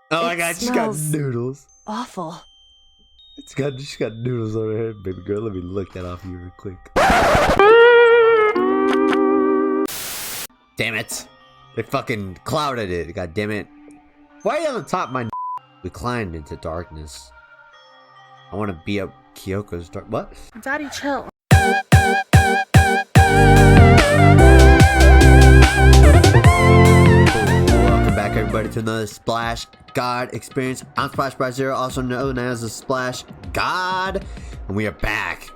Oh my god, she's got noodles. Awful. She's got noodles on her head, baby girl. Let me lick that off you real quick. Damn it. They fucking clouded it, god damn it. Why are you on the top of my We climbed into darkness. I want to be up Kyoko's dark. What? Daddy, chill. Welcome back, everybody, to another Splash God experience. I'm Splash by Zero, also known as the Splash God, and we are back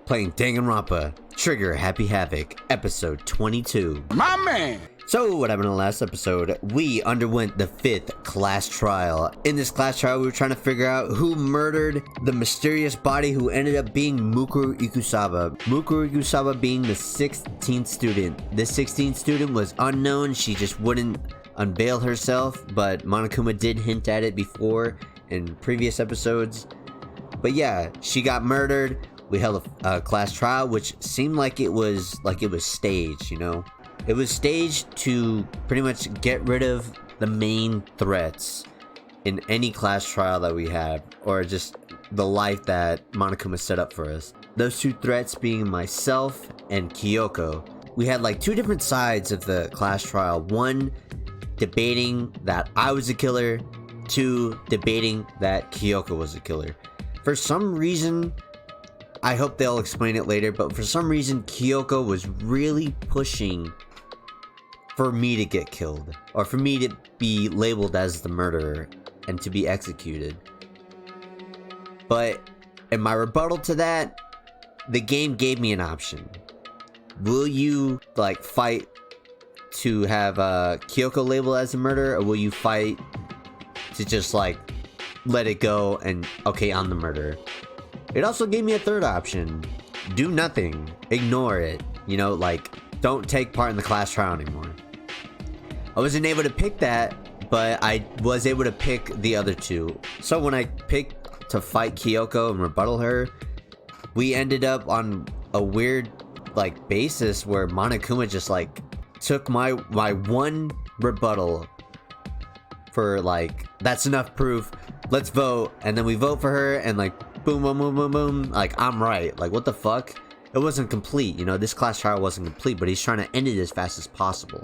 playing Danganronpa Trigger Happy Havoc, episode 22. My man! So, what happened in the last episode? We underwent the 5th class trial. In this class trial, we were trying to figure out who murdered the mysterious body who ended up being Mukuro Ikusaba. Mukuro Ikusaba being the 16th student. This 16th student was unknown. She just wouldn't unveil herself, but Monokuma did hint at it before in previous episodes. But yeah, she got murdered. We held a class trial, which seemed like it was staged, you know? It was staged to pretty much get rid of the main threats in any class trial that we have, or just the life that Monokuma set up for us. Those two threats being myself and Kyoko. We had like two different sides of the class trial. One debating that I was a killer, two debating that Kyoko was a killer. For some reason, I hope they'll explain it later, but for some reason Kyoko was really pushing for me to get killed, or for me to be labeled as the murderer and to be executed. But in my rebuttal to that, the game gave me an option. Will you like fight to have Kyoko labeled as the murderer, or will you fight to just like let it go and okay, I'm the murderer? It also gave me a third option. Do nothing. Ignore it. You know, like, don't take part in the class trial anymore. I wasn't able to pick that, but I was able to pick the other two. So when I picked to fight Kyoko and rebuttal her, we ended up on a weird, like, basis where Monokuma just, like, took my one rebuttal for, like, that's enough proof. Let's vote. And then we vote for her, and, like, boom, boom, boom, boom, boom. Like, I'm right. Like, what the fuck? It wasn't complete. You know, this class trial wasn't complete, but he's trying to end it as fast as possible.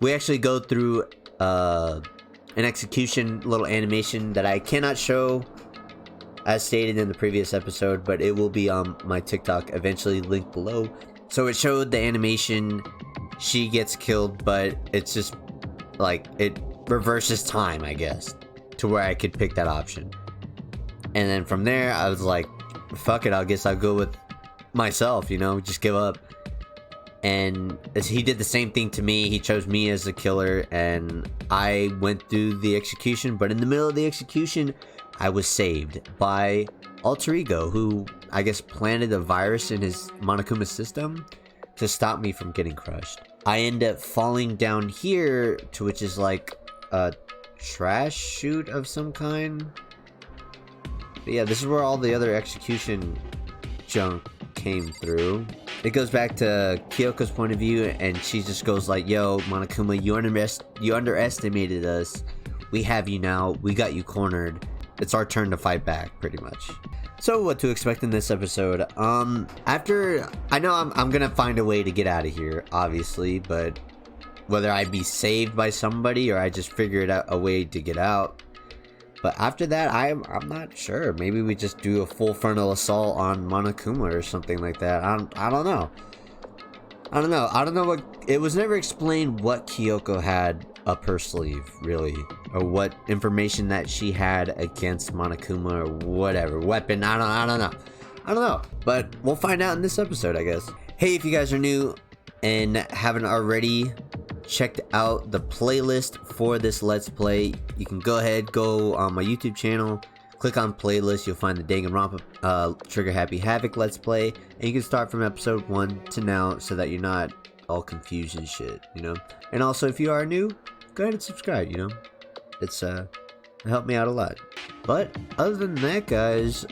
We actually go through an execution little animation that I cannot show as stated in the previous episode, but it will be on my TikTok eventually, linked below. So it showed the animation. She gets killed, but it's just like it reverses time, I guess, to where I could pick that option. And then from there, I was like, fuck it, I guess I'll go with myself, you know, just give up. And he did the same thing to me. He chose me as the killer, and I went through the execution. But in the middle of the execution, I was saved by Alter Ego, who I guess planted a virus in his Monokuma system to stop me from getting crushed. I end up falling down here, to which is like a trash chute of some kind. But yeah, this is where all the other execution junk came through. It goes back to Kyoko's point of view, and she just goes like, yo, Monokuma, you underestimated us. We have you now. We got you cornered. It's our turn to fight back, pretty much. So what to expect in this episode? After, I know I'm gonna find a way to get out of here, obviously, but whether I be saved by somebody or I just figured out a way to get out. But after that, I'm not sure. Maybe we just do a full frontal assault on Monokuma or something like that. I don't know. I don't know what... It was never explained what Kyoko had up her sleeve, really. Or what information that she had against Monokuma or whatever. Weapon, I don't know. But we'll find out in this episode, I guess. Hey, if you guys are new and haven't already checked out the playlist for this Let's Play, you can go on my YouTube channel, click on playlist, you'll find the Danganronpa Trigger Happy Havoc Let's Play, and you can start from episode 1 to now so that you're not all confused and shit, you know? And also, if you are new, go ahead and subscribe, you know? It's it helped me out a lot. But other than that, guys,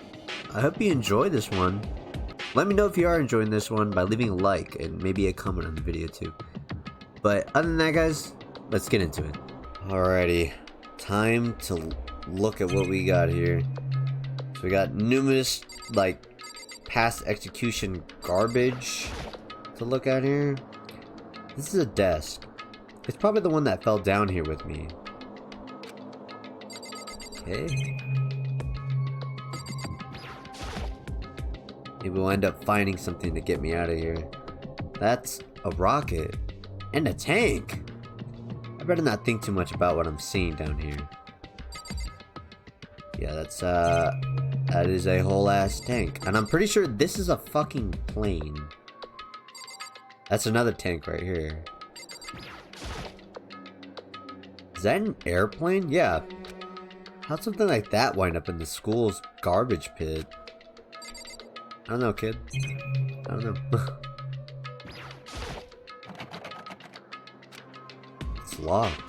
I hope you enjoy this one. Let me know if you are enjoying this one by leaving a like and maybe a comment on the video too. But other than that, guys, let's get into it. Alrighty. time to look at what we got here. So we got numerous, like, past execution garbage to look at here. This is a desk. It's probably the one that fell down here with me. Okay. Maybe we'll end up finding something to get me out of here. That's a rocket. And a tank! I better not think too much about what I'm seeing down here. Yeah, that is a whole ass tank. And I'm pretty sure this is a fucking plane. That's another tank right here. Is that an airplane? Yeah. How'd something like that wind up in the school's garbage pit? I don't know, kid. I don't know. It's locked.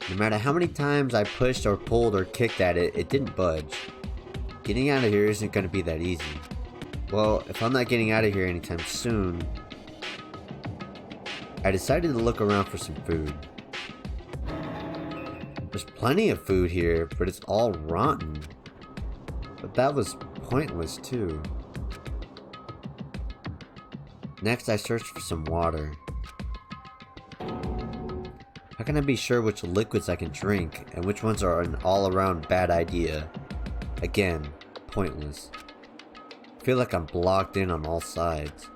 No matter how many times I pushed or pulled or kicked at it, it didn't budge. Getting out of here isn't going to be that easy. Well, if I'm not getting out of here anytime soon, I decided to look around for some food. There's plenty of food here, but it's all rotten. But that was pointless too. Next, I searched for some water. How can I be sure which liquids I can drink and which ones are an all-around bad idea? Again, pointless. I feel like I'm blocked in on all sides.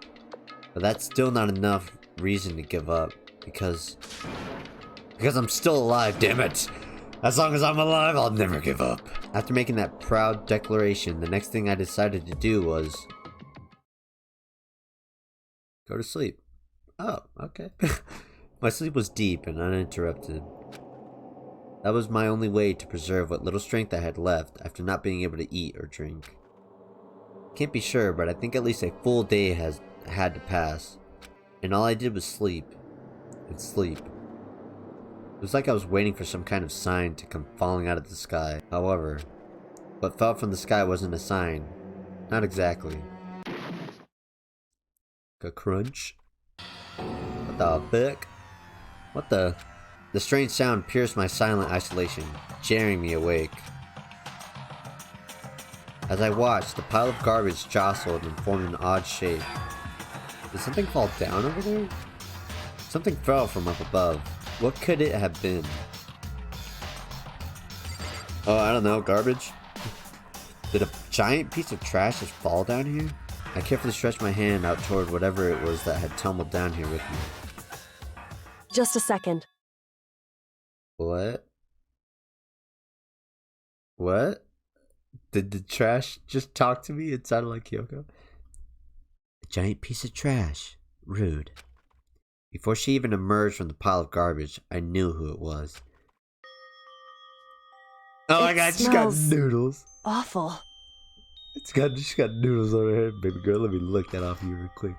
But that's still not enough reason to give up, because I'm still alive, damn it! As long as I'm alive, I'll never give up. After making that proud declaration, the next thing I decided to do was go to sleep. Oh, okay. My sleep was deep and uninterrupted. That was my only way to preserve what little strength I had left after not being able to eat or drink. Can't be sure, but I think at least a full day had to pass, and all I did was sleep and sleep. It was like I was waiting for some kind of sign to come falling out of the sky. However, what fell from the sky wasn't a sign. Not exactly. A crunch? What the fuck? What the? The strange sound pierced my silent isolation, jarring me awake. As I watched, the pile of garbage jostled and formed an odd shape. Did something fall down over there? Something fell from up above. What could it have been? Oh, I don't know, garbage? Did a giant piece of trash just fall down here? I carefully stretched my hand out toward whatever it was that had tumbled down here with me. Just a second. What? What? Did the trash just talk to me? It sounded like Kyoko. A giant piece of trash. Rude. Before she even emerged from the pile of garbage, I knew who it was. Oh my god, she's got noodles. Awful. She's got noodles on her head, baby girl. Let me lick that off you real quick.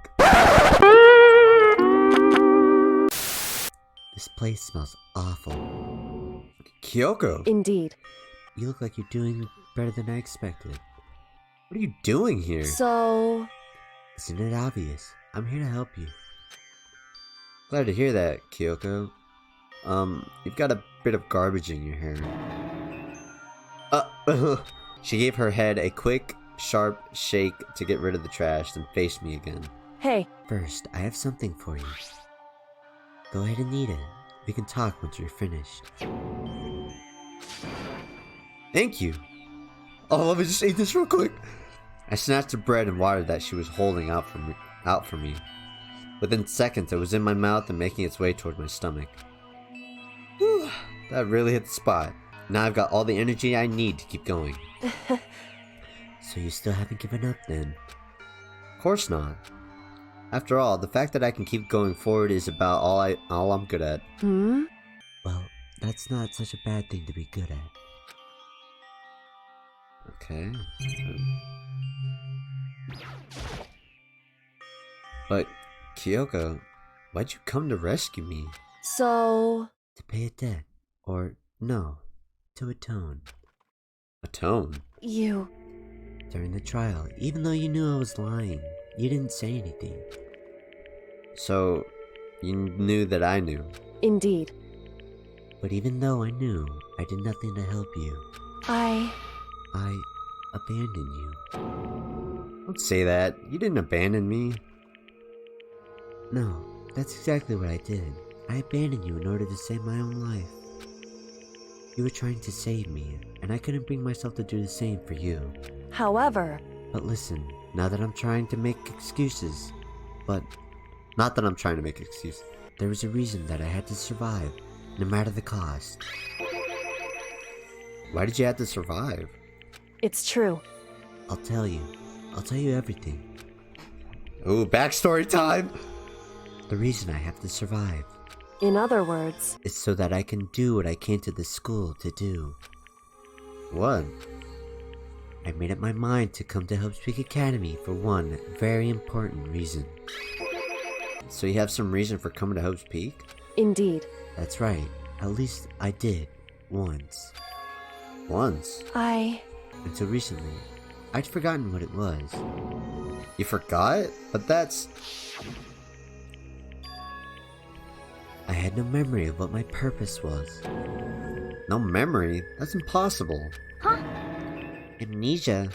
This place smells awful. Kyoko! Indeed. You look like you're doing better than I expected. What are you doing here? So... Isn't it obvious? I'm here to help you. Glad to hear that, Kyoko. You've got a bit of garbage in your hair. She gave her head a quick, sharp shake to get rid of the trash, then faced me again. Hey. First, I have something for you. Go ahead and eat it. We can talk once you're finished. Thank you. Oh, let me just eat this real quick. I snatched the bread and water that she was holding out for me. Within seconds, it was in my mouth and making its way toward my stomach. Whew, that really hit the spot. Now I've got all the energy I need to keep going. So you still haven't given up then? Of course not. After all, the fact that I can keep going forward is about all I'm good at. Hmm? Well, that's not such a bad thing to be good at. Okay. But, Kyoko, why'd you come to rescue me? So... To pay a debt. Or, no, to atone. Atone? You... During the trial, even though you knew I was lying, you didn't say anything. So, you knew that I knew? Indeed. But even though I knew I did nothing to help you, I abandoned you. Don't say that. You didn't abandon me. No, that's exactly what I did. I abandoned you in order to save my own life. You were trying to save me, and I couldn't bring myself to do the same for you. However... But listen, now that I'm trying to make excuses, but not that I'm trying to make excuses, there was a reason that I had to survive, no matter the cost. Why did you have to survive? It's true. I'll tell you everything. Ooh, backstory time! The reason I have to survive. In other words... is so that I can do what I came to this school to do. What? I made up my mind to come to Hope's Peak Academy for one very important reason. So you have some reason for coming to Hope's Peak? Indeed. That's right. At least I did. Once. Once? Until recently, I'd forgotten what it was. You forgot? But that's... I had no memory of what my purpose was. No memory? That's impossible. Huh? Amnesia.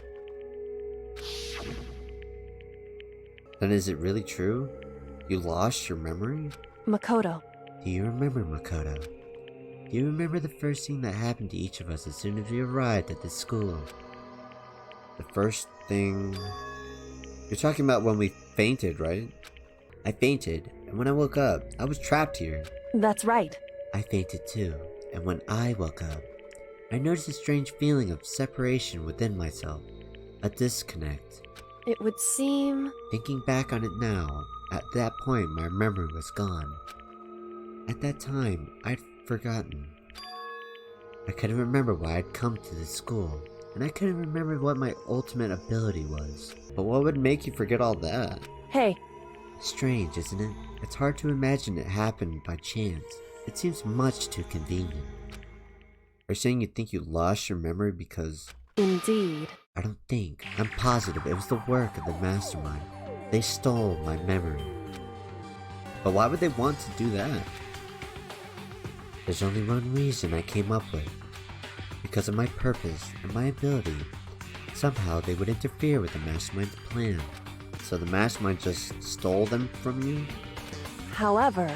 Then is it really true? You lost your memory? Makoto. Do you remember, Makoto? Do you remember the first thing that happened to each of us as soon as we arrived at this school? The first thing... You're talking about when we fainted, right? I fainted, and when I woke up, I was trapped here. That's right. I fainted too, and when I woke up, I noticed a strange feeling of separation within myself. A disconnect. It would seem... Thinking back on it now, at that point my memory was gone. At that time, I'd forgotten. I couldn't remember why I'd come to this school, and I couldn't remember what my ultimate ability was. But what would make you forget all that? Hey. Strange, isn't it? It's hard to imagine it happened by chance. It seems much too convenient. Are you saying you think you lost your memory because... Indeed. I don't think. I'm positive it was the work of the mastermind. They stole my memory. But why would they want to do that? There's only one reason I came up with. Because of my purpose and my ability. Somehow they would interfere with the mastermind's plan. So the mastermind just stole them from you? However...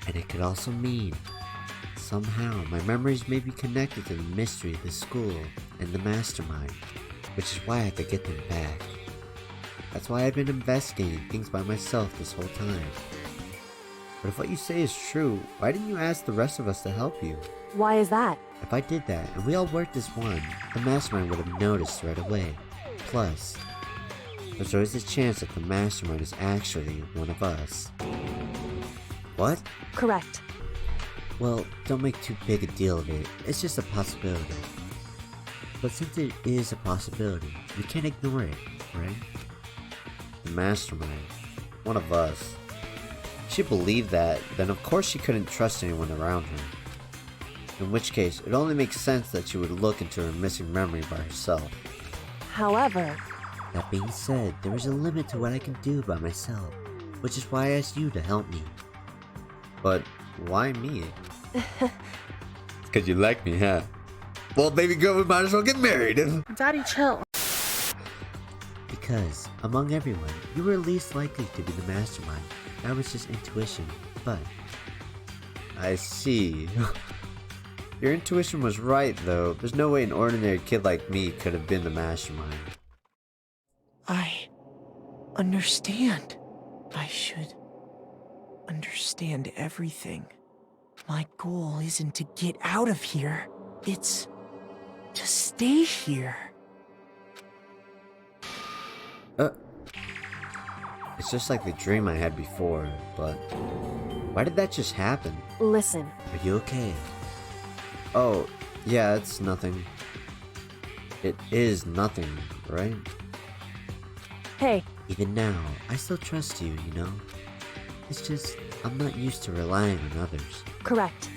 And it could also mean... somehow my memories may be connected to the mystery of the school and the mastermind. Which is why I had to get them back. That's why I've been investigating things by myself this whole time. But if what you say is true, why didn't you ask the rest of us to help you? Why is that? If I did that, and we all worked as one, the mastermind would have noticed right away. Plus, there's always a chance that the mastermind is actually one of us. What? Correct. Well, don't make too big a deal of it. It's just a possibility. But since it is a possibility, we can't ignore it, right? The mastermind. One of us. If she believed that, then of course she couldn't trust anyone around her. In which case, it only makes sense that she would look into her missing memory by herself. However... That being said, there is a limit to what I can do by myself, which is why I asked you to help me. But why me? It's because you like me, huh? Well, baby girl, we might as well get married. Daddy, chill. Because, among everyone, you were least likely to be the mastermind. That was just intuition, but... I see. Your intuition was right, though. There's no way an ordinary kid like me could have been the mastermind. I understand. I should understand everything. My goal isn't to get out of here. It's to stay here. It's just like the dream I had before, but... Why did that just happen? Listen. Are you okay? Oh, yeah, it's nothing. It is nothing, right? Hey. Even now, I still trust you, you know? It's just, I'm not used to relying on others. Correct.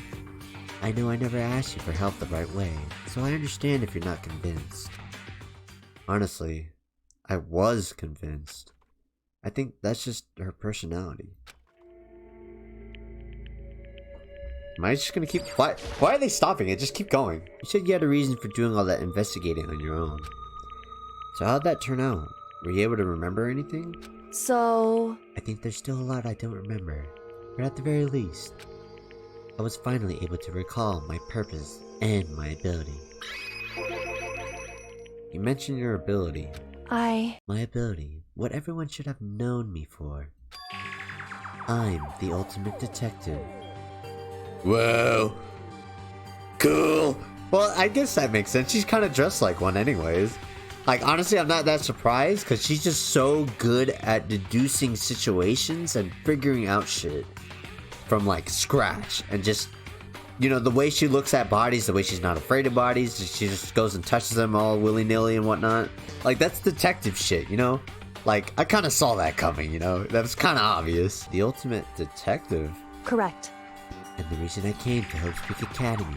I know I never asked you for help the right way, so I understand if you're not convinced. Honestly, I was convinced. I think that's just her personality. Am I just gonna keep... Why are they stopping it? Just keep going. You said you had a reason for doing all that investigating on your own. So how'd that turn out? Were you able to remember anything? So... I think there's still a lot I don't remember. But at the very least, I was finally able to recall my purpose and my ability. You mentioned your ability. My ability. What everyone should have known me for. I'm the ultimate detective. Whoa. Cool. Well, I guess that makes sense. She's kind of dressed like one anyways. Like, honestly, I'm not that surprised because she's just so good at deducing situations and figuring out shit from, like, scratch. And just, you know, the way she looks at bodies, the way she's not afraid of bodies, she just goes and touches them all willy-nilly and whatnot. Like, that's detective shit, you know? Like, I kind of saw that coming, you know? That was kind of obvious. The ultimate detective. Correct. And the reason I came to Hope's Peak Academy,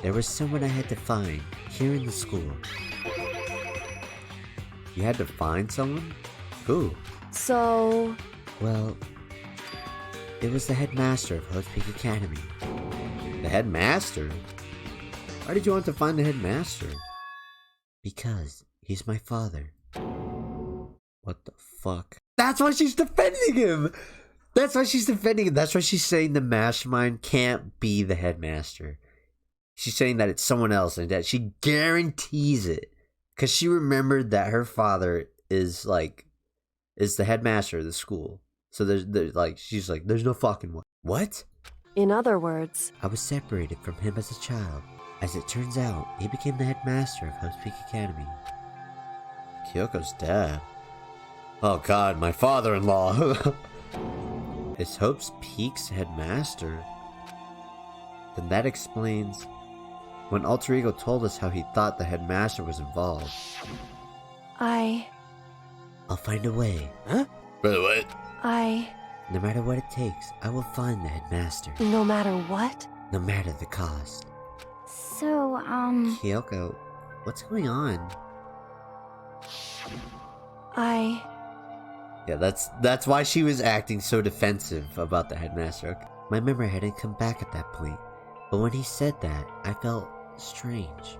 there was someone I had to find here in the school. You had to find someone? Who? So... Well, it was the headmaster of Hope's Peak Academy. The headmaster? Why did you want to find the headmaster? Because he's my father. What the fuck? That's why she's defending him! That's why she's defending him. That's why she's saying the mastermind can't be the headmaster. She's saying that it's someone else and that she guarantees it. Because she remembered that her father is the headmaster of the school. So she's like, there's no fucking way. What? In other words... I was separated from him as a child. As it turns out, he became the headmaster of Hope's Peak Academy. Kyoko's dad. Oh god, my father-in-law. Is Hope's Peak's headmaster? Then that explains when Alter Ego told us how he thought the headmaster was involved. I'll find a way. Huh? Wait, what? No matter what it takes, I will find the headmaster. No matter what? No matter the cost. So, Kyoko, what's going on? Yeah, that's why she was acting so defensive about the headmaster. My memory hadn't come back at that point, but when he said that, I felt strange.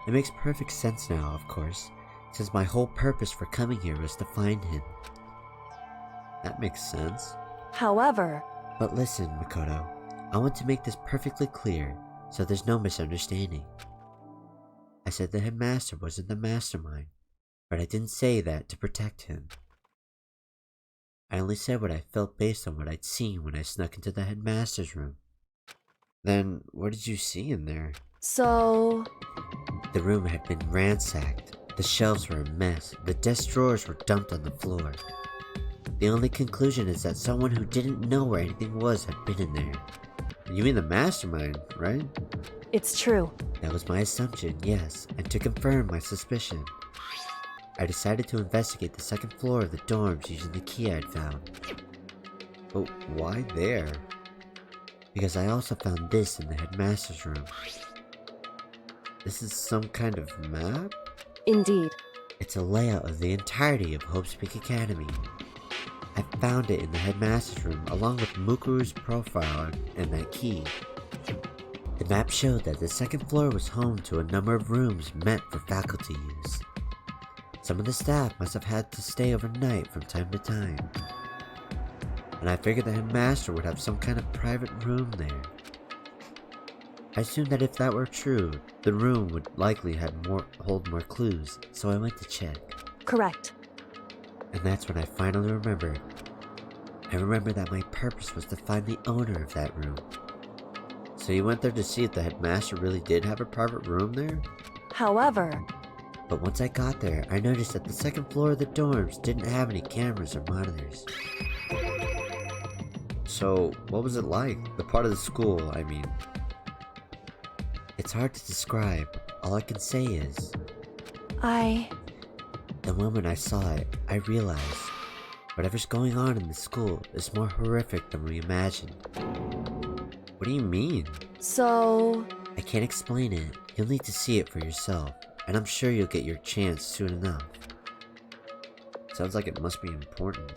It makes perfect sense now, of course, since my whole purpose for coming here was to find him. That makes sense. However... But listen, Makoto, I want to make this perfectly clear, so there's no misunderstanding. I said the headmaster wasn't the mastermind, but I didn't say that to protect him. I only said what I felt based on what I'd seen when I snuck into the headmaster's room. Then, what did you see in there? So... The room had been ransacked. The shelves were a mess. The desk drawers were dumped on the floor. The only conclusion is that someone who didn't know where anything was had been in there. You mean the mastermind, right? It's true. That was my assumption, yes, and to confirm my suspicion, I decided to investigate the second floor of the dorms using the key I'd found. But why there? Because I also found this in the headmaster's room. This is some kind of map? Indeed. It's a layout of the entirety of Hope's Peak Academy. I found it in the headmaster's room along with Mukuru's profile and that key. The map showed that the second floor was home to a number of rooms meant for faculty use. Some of the staff must have had to stay overnight from time to time. And I figured the headmaster would have some kind of private room there. I assumed that if that were true, the room would likely hold more clues, so I went to check. Correct. And that's when I finally remembered. I remembered that my purpose was to find the owner of that room. So you went there to see if the headmaster really did have a private room there? However... But once I got there, I noticed that the second floor of the dorms didn't have any cameras or monitors. So, what was it like? The part of the school, I mean. It's hard to describe. All I can say is... The moment I saw it, I realized whatever's going on in the school is more horrific than we imagined. What do you mean? So... I can't explain it. You'll need to see it for yourself, and I'm sure you'll get your chance soon enough. Sounds like it must be important.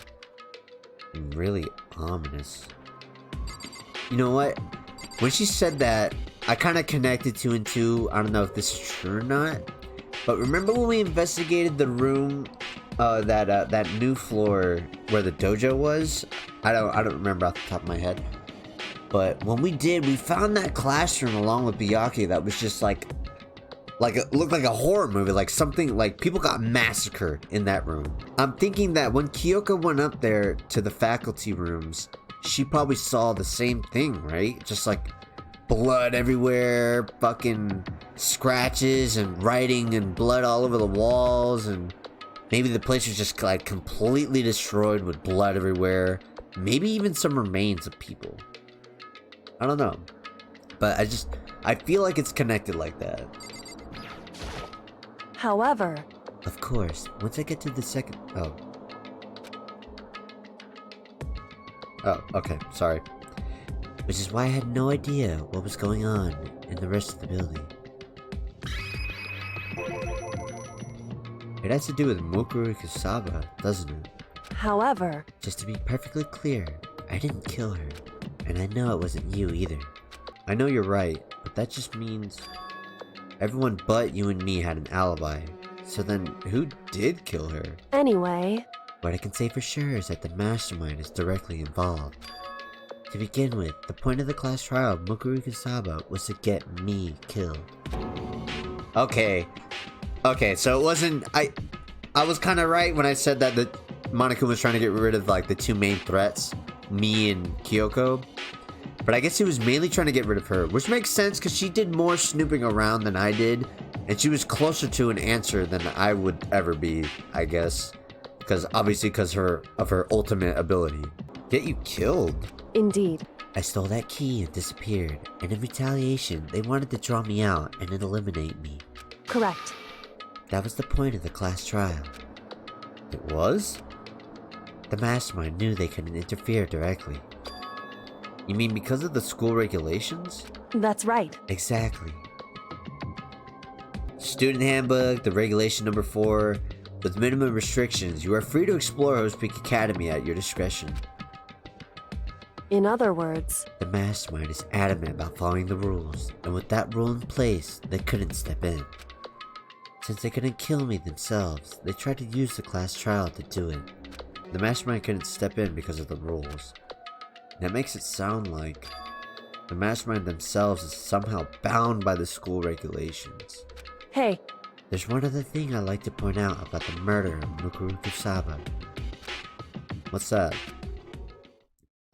And really ominous. You know what? When she said that, I kind of connected two and two. I don't know if this is true or not. But remember when we investigated the room, that new floor where the dojo was? I don't remember off the top of my head. But when we did, we found that classroom along with Byakuya that was just like it looked like a horror movie, like something like people got massacred in that room. I'm thinking that when Kyoko went up there to the faculty rooms, she probably saw the same thing, right? Just like blood everywhere, fucking scratches and writing and blood all over the walls, and maybe the place was just like completely destroyed with blood everywhere. Maybe even some remains of people. I don't know. But I feel like it's connected like that. However, Of course, once I get to the second... Oh, okay, sorry. Which is why I had no idea what was going on in the rest of the building. It has to do with Mukuru Kusaba, doesn't it? however, Just to be perfectly clear, I didn't kill her. And I know it wasn't you either. I know you're right, but that just means... everyone but you and me had an alibi. So then, who did kill her? anyway, What I can say for sure is that the mastermind is directly involved. To begin with, the point of the class trial of Mukuru Kusaba was to get me killed. Okay, so it wasn't... I was kind of right when I said that the Monokuma was trying to get rid of like the two main threats, me and Kyoko. But I guess he was mainly trying to get rid of her, which makes sense because she did more snooping around than I did, and she was closer to an answer than I would ever be, I guess. Because of her ultimate ability. Get you killed? indeed, I stole that key and disappeared, and in retaliation, they wanted to draw me out and then eliminate me. correct, That was the point of the class trial. It was? The mastermind knew they couldn't interfere directly. You mean because of the school regulations? that's right, Exactly. Student handbook, the regulation number 4. With minimum restrictions, you are free to explore Host Peak Academy at your discretion. in other words, The mastermind is adamant about following the rules, and with that rule in place, they couldn't step in. Since they couldn't kill me themselves, they tried to use the class trial to do it. The mastermind couldn't step in because of the rules. That makes it sound like the mastermind themselves is somehow bound by the school regulations. hey, There's one other thing I'd like to point out about the murder of Mukuru Kusaba. What's that?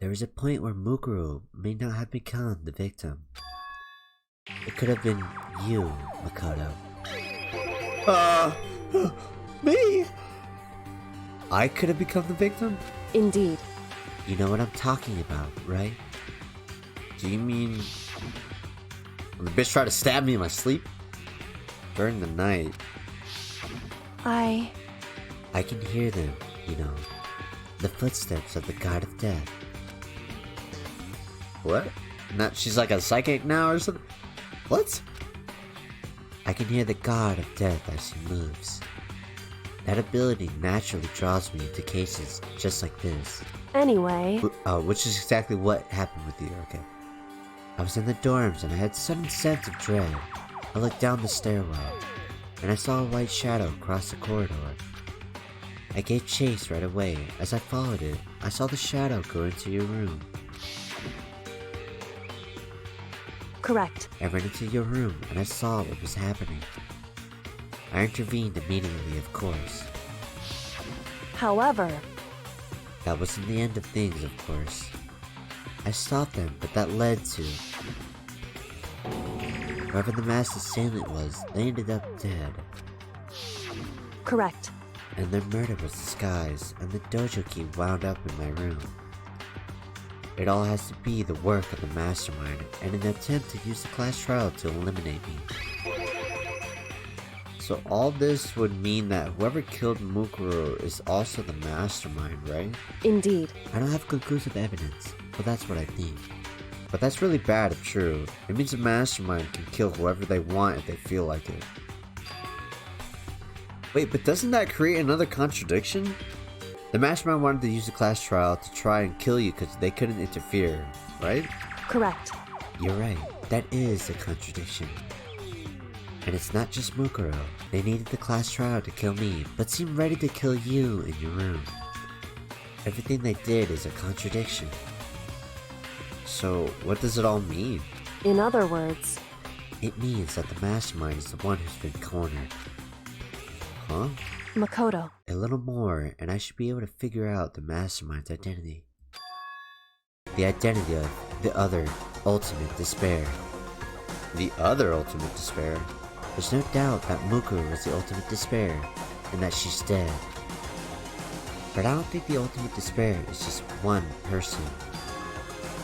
There was a point where Mukuru may not have become the victim. It could have been you, Makoto. Me? I could have become the victim? indeed, You know what I'm talking about, right? Do you mean... when the bitch tried to stab me in my sleep? During the night, I can hear them, you know. The footsteps of the god of death. What? Not she's like a psychic now or something? What? I can hear the god of death as he moves. That ability naturally draws me into cases just like this. anyway, Which is exactly what happened with you, okay. I was in the dorms and I had a sudden sense of dread. I looked down the stairwell, and I saw a white shadow cross the corridor. I gave chase right away. As I followed it, I saw the shadow go into your room. correct, I ran into your room, and I saw what was happening. I intervened immediately, of course. however, That wasn't the end of things, of course. I stopped them, but that led to... whoever the masked assailant was, they ended up dead. correct, And their murder was disguised, and the dojo key wound up in my room. It all has to be the work of the mastermind, and an attempt to use the class trial to eliminate me. So all this would mean that whoever killed Mukuru is also the mastermind, right? indeed, I don't have conclusive evidence, but that's what I think. But that's really bad if true. It means the mastermind can kill whoever they want if they feel like it. Wait, but doesn't that create another contradiction? The mastermind wanted to use the class trial to try and kill you because they couldn't interfere, right? correct, You're right, that is a contradiction. And it's not just Mukuro. They needed the class trial to kill me, but seemed ready to kill you in your room. Everything they did is a contradiction. So, what does it all mean? In other words, It means that the mastermind is the one who's been cornered. Huh? Makoto. A little more, and I should be able to figure out the mastermind's identity. The identity of the other ultimate despair. The other ultimate despair? There's no doubt that Mukuro was the ultimate despair, and that she's dead. But I don't think the ultimate despair is just one person.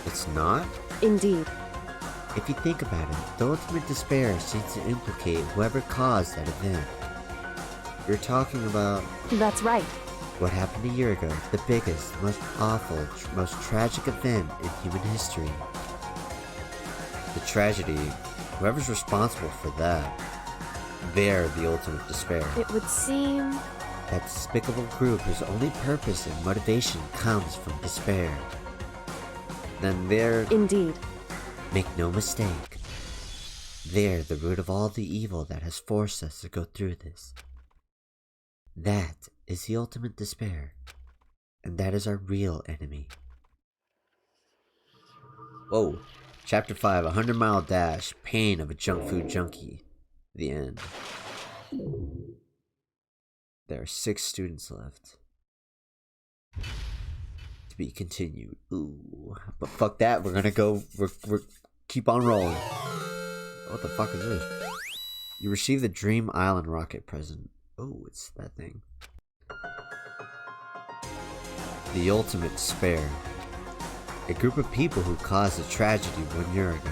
It's not? Indeed. If you think about it, the ultimate despair seems to implicate whoever caused that event. You're talking about That's right. what happened a year ago, the biggest, most awful, most tragic event in human history. The tragedy, whoever's responsible for that, they're the ultimate despair. It would seem... That despicable group whose only purpose and motivation comes from despair. Then they're... Indeed. Make no mistake. They're the root of all the evil that has forced us to go through this. That is the ultimate despair. And that is our real enemy. Whoa. Chapter 5, 100-mile dash. Pain of a junk food junkie. The end. There are 6 students left. To be continued. Ooh. But fuck that, we're gonna go, we're keep on rolling. What the fuck is this? You received the Dream Island rocket present. Oh, it's that thing. The ultimate despair. A group of people who caused a tragedy 1 year ago.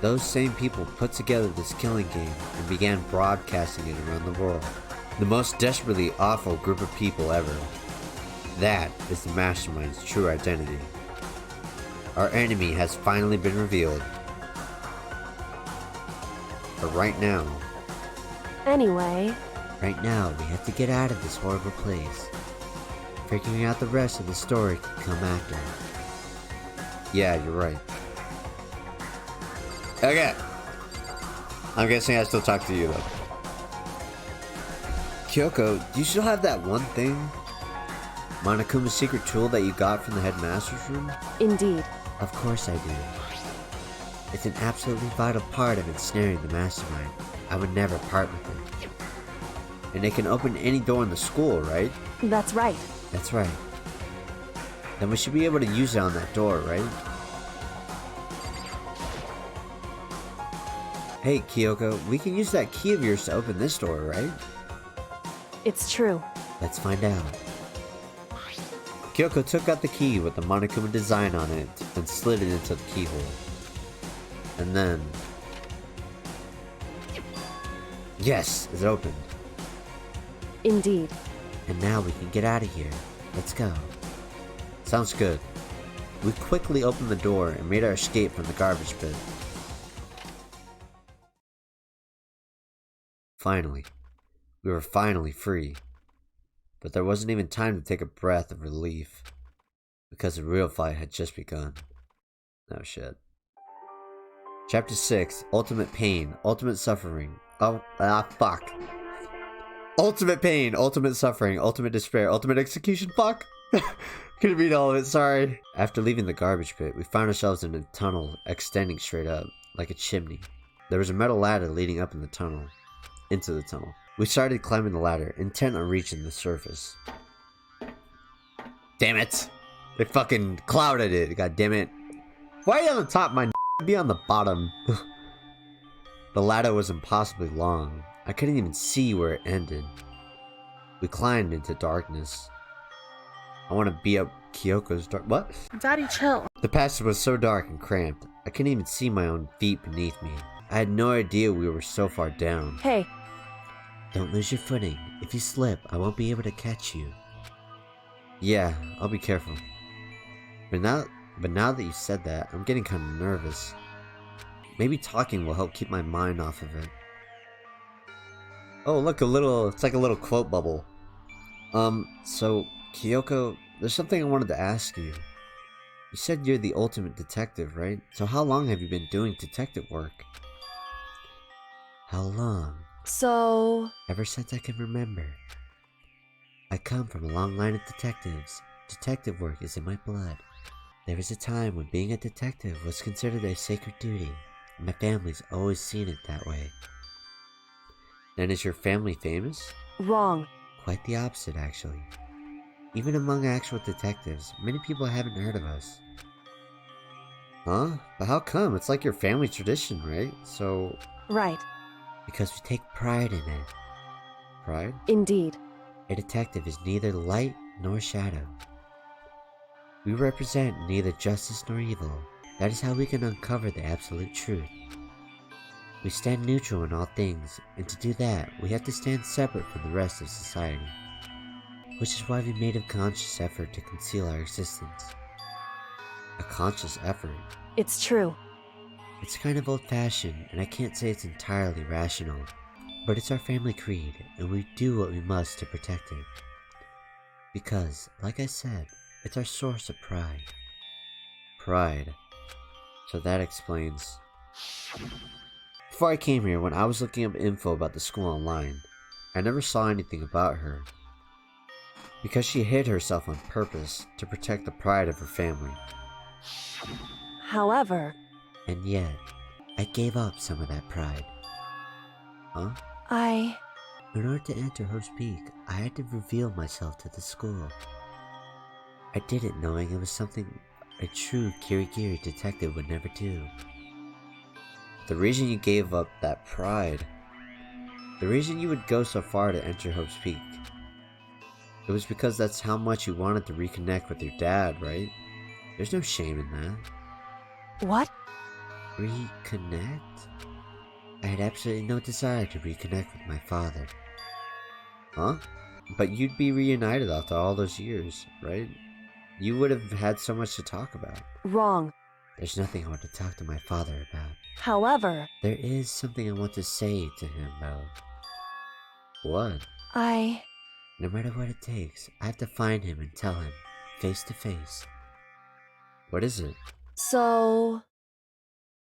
Those same people put together this killing game and began broadcasting it around the world. The most desperately awful group of people ever. That is the mastermind's true identity. Our enemy has finally been revealed. But right now, Anyway, we have to get out of this horrible place. Figuring out the rest of the story can come after. Yeah, you're right. Okay. I'm guessing I still talk to you though. Kyoko, do you still have that one thing? Monokuma's secret tool that you got from the headmaster's room? indeed. Of course I do. It's an absolutely vital part of ensnaring the mastermind. I would never part with it. And it can open any door in the school, right? That's right. That's right. Then we should be able to use it on that door, right? Hey Kyoko, we can use that key of yours to open this door, right? It's true. Let's find out. Kyoko took out the key with the Monokuma design on it and slid it into the keyhole. And then... Yes, it opened. Indeed. And now we can get out of here. Let's go. Sounds good. We quickly opened the door and made our escape from the garbage pit. Finally. We were finally free. But there wasn't even time to take a breath of relief. Because the real fight had just begun. Oh shit. Chapter 6, Ultimate Pain, Ultimate Suffering. Fuck. Ultimate pain, ultimate suffering, ultimate despair, ultimate execution. Fuck. Couldn't read all of it, sorry. After leaving the garbage pit, we found ourselves in a tunnel extending straight up, like a chimney. There was a metal ladder leading up in the tunnel, into the tunnel. We started climbing the ladder, intent on reaching the surface. Damn it! They fucking clouded it, god damn it. Why are you on the top, my be on the bottom? The ladder was impossibly long. I couldn't even see where it ended. We climbed into darkness. I want to be up Kyoko's dark. What? Daddy, chill. The passage was so dark and cramped, I couldn't even see my own feet beneath me. I had no idea we were so far down. Hey, Don't lose your footing. If you slip, I won't be able to catch you. Yeah, I'll be careful. But now that you said that, I'm getting kind of nervous. Maybe talking will help keep my mind off of it. Oh, look, it's like a little quote bubble. So, Kyoko, there's something I wanted to ask you. You said you're the ultimate detective, right? So how long have you been doing detective work? How long? So... Ever since I can remember. I come from a long line of detectives. Detective work is in my blood. There was a time when being a detective was considered a sacred duty, and my family's always seen it that way. Then is your family famous? Wrong. Quite the opposite, actually. Even among actual detectives, many people haven't heard of us. Huh? But how come? It's like your family tradition, right? So... Right. Because we take pride in it. Pride? Indeed. A detective is neither light nor shadow. We represent neither justice nor evil. That is how we can uncover the absolute truth. We stand neutral in all things, and to do that, we have to stand separate from the rest of society. Which is why we made a conscious effort to conceal our existence. A conscious effort? It's true. It's kind of old-fashioned, and I can't say it's entirely rational. But it's our family creed, and we do what we must to protect it. Because, like I said, it's our source of pride. Pride. So that explains. Before I came here, when I was looking up info about the school online, I never saw anything about her. Because she hid herself on purpose to protect the pride of her family. However... And yet, I gave up some of that pride. Huh? In order to enter Hope's Peak, I had to reveal myself to the school. I did it knowing it was something a true Kirigiri detective would never do. The reason you gave up that pride, the reason you would go so far to enter Hope's Peak, it was because that's how much you wanted to reconnect with your dad, right? There's no shame in that. What? Reconnect? I had absolutely no desire to reconnect with my father. Huh? But you'd be reunited after all those years, right? You would have had so much to talk about. Wrong. There's nothing I want to talk to my father about. However... There is something I want to say to him, though. What? No matter what it takes, I have to find him and tell him, face to face. What is it? So...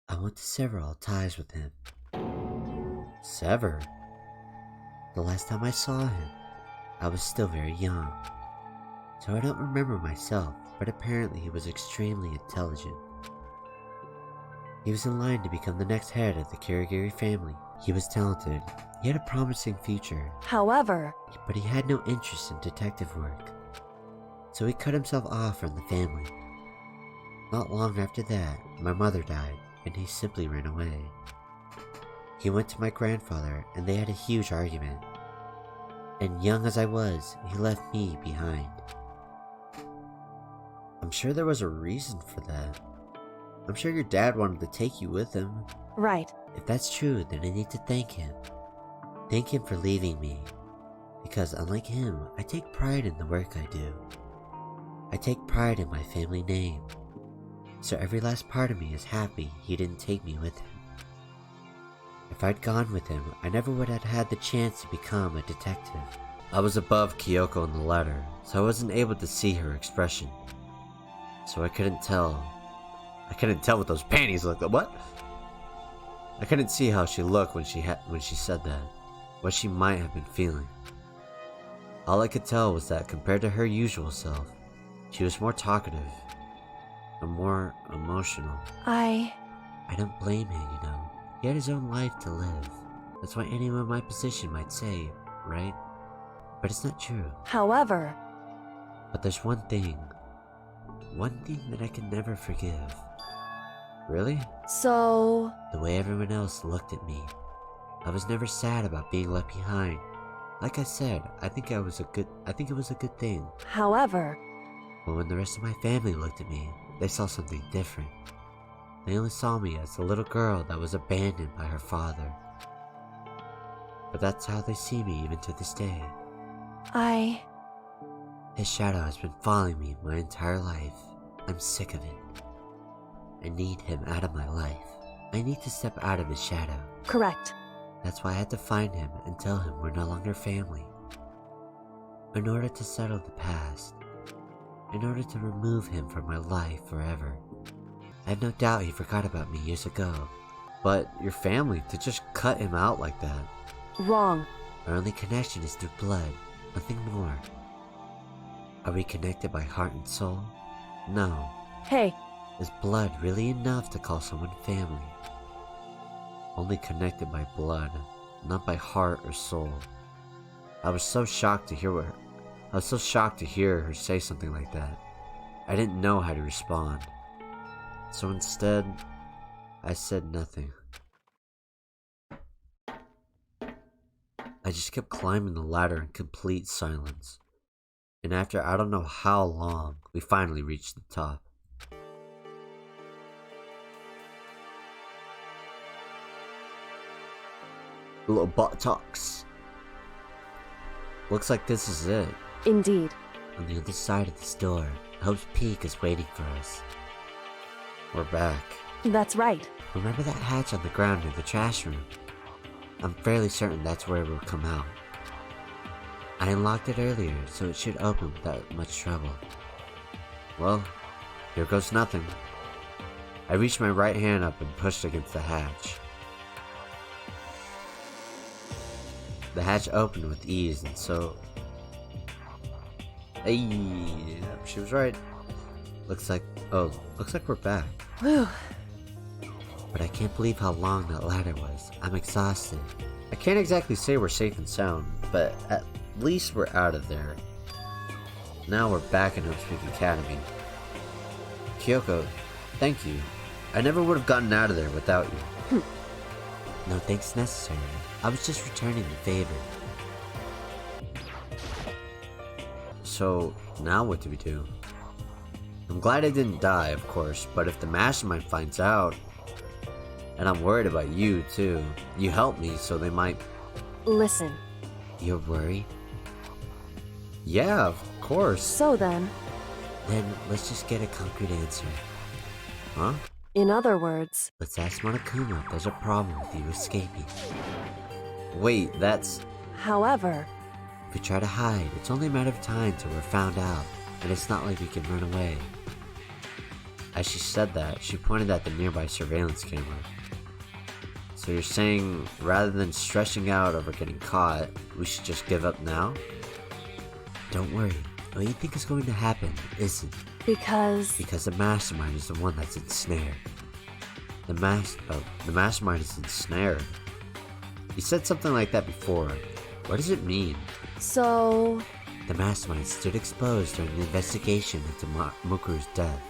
I want to sever all ties with him. Sever? The last time I saw him, I was still very young. So I don't remember myself, but apparently he was extremely intelligent. He was in line to become the next head of the Kirigiri family. He was talented. He had a promising future. However... But he had no interest in detective work. So he cut himself off from the family. Not long after that, my mother died, and he simply ran away. He went to my grandfather, and they had a huge argument. And young as I was, he left me behind. I'm sure there was a reason for that. I'm sure your dad wanted to take you with him. Right. If that's true, then I need to thank him. Thank him for leaving me. Because unlike him, I take pride in the work I do. I take pride in my family name. So every last part of me is happy he didn't take me with him. If I'd gone with him, I never would have had the chance to become a detective. I was above Kyoko in the ladder, so I wasn't able to see her expression. So I couldn't tell. I couldn't tell what those panties looked like. What? I couldn't see how she looked when she said that. What she might have been feeling. All I could tell was that compared to her usual self, she was more talkative and more emotional. I don't blame him, you know. He had his own life to live. That's what anyone in my position might say, right? But it's not true. However... But there's one thing that I can never forgive. Really? So... The way everyone else looked at me. I was never sad about being left behind. Like I said, I think it was a good thing. However... But when the rest of my family looked at me, they saw something different. They only saw me as the little girl that was abandoned by her father. But that's how they see me even to this day. His shadow has been following me my entire life. I'm sick of it. I need him out of my life. I need to step out of his shadow. Correct. That's why I had to find him and tell him we're no longer family. In order to settle the past. in order to remove him from my life forever. I have no doubt he forgot about me years ago. But your family, to just cut him out like that. Wrong. Our only connection is through blood, nothing more. Are we connected by heart and soul? No. Hey, Is blood really enough to call someone family? Only connected by blood, not by heart or soul. I was so shocked to hear her say something like that. I didn't know how to respond. So instead, I said nothing. I just kept climbing the ladder in complete silence. And after I don't know how long, we finally reached the top. Little buttocks. Looks like this is it. indeed. On the other side of this door, Hope's Peak is waiting for us. We're back. That's right. Remember that hatch on the ground near the trash room? I'm fairly certain that's where it will come out. I unlocked it earlier, so it should open without much trouble. Well, here goes nothing. I reached my right hand up and pushed against the hatch. The hatch opened with ease, and so... Hey, she was right. Looks like we're back. Whew. But I can't believe how long that ladder was. I'm exhausted. I can't exactly say we're safe and sound, but at least we're out of there. Now we're back in Hope's Peak Academy. Kyoko, thank you. I never would have gotten out of there without you. No thanks necessary. I was just returning the favor. So, now what do we do? I'm glad I didn't die, of course, but if the mastermind finds out, and I'm worried about you, too. You helped me, so they might... Listen. You're worried? Yeah, of course. So then, Let's just get a concrete answer. Huh? in other words, Let's ask Monokuma if there's a problem with you escaping. Wait, that's... however, If we try to hide, it's only a matter of time till we're found out, and it's not like we can run away. As she said that, she pointed at the nearby surveillance camera. So you're saying, rather than stressing out over getting caught, we should just give up now? Don't worry, what you think is going to happen isn't. because Because the mastermind is the one that's ensnared. The mastermind is ensnared. You said something like that before. What does it mean? so The mastermind stood exposed during the investigation into Mukuru's death.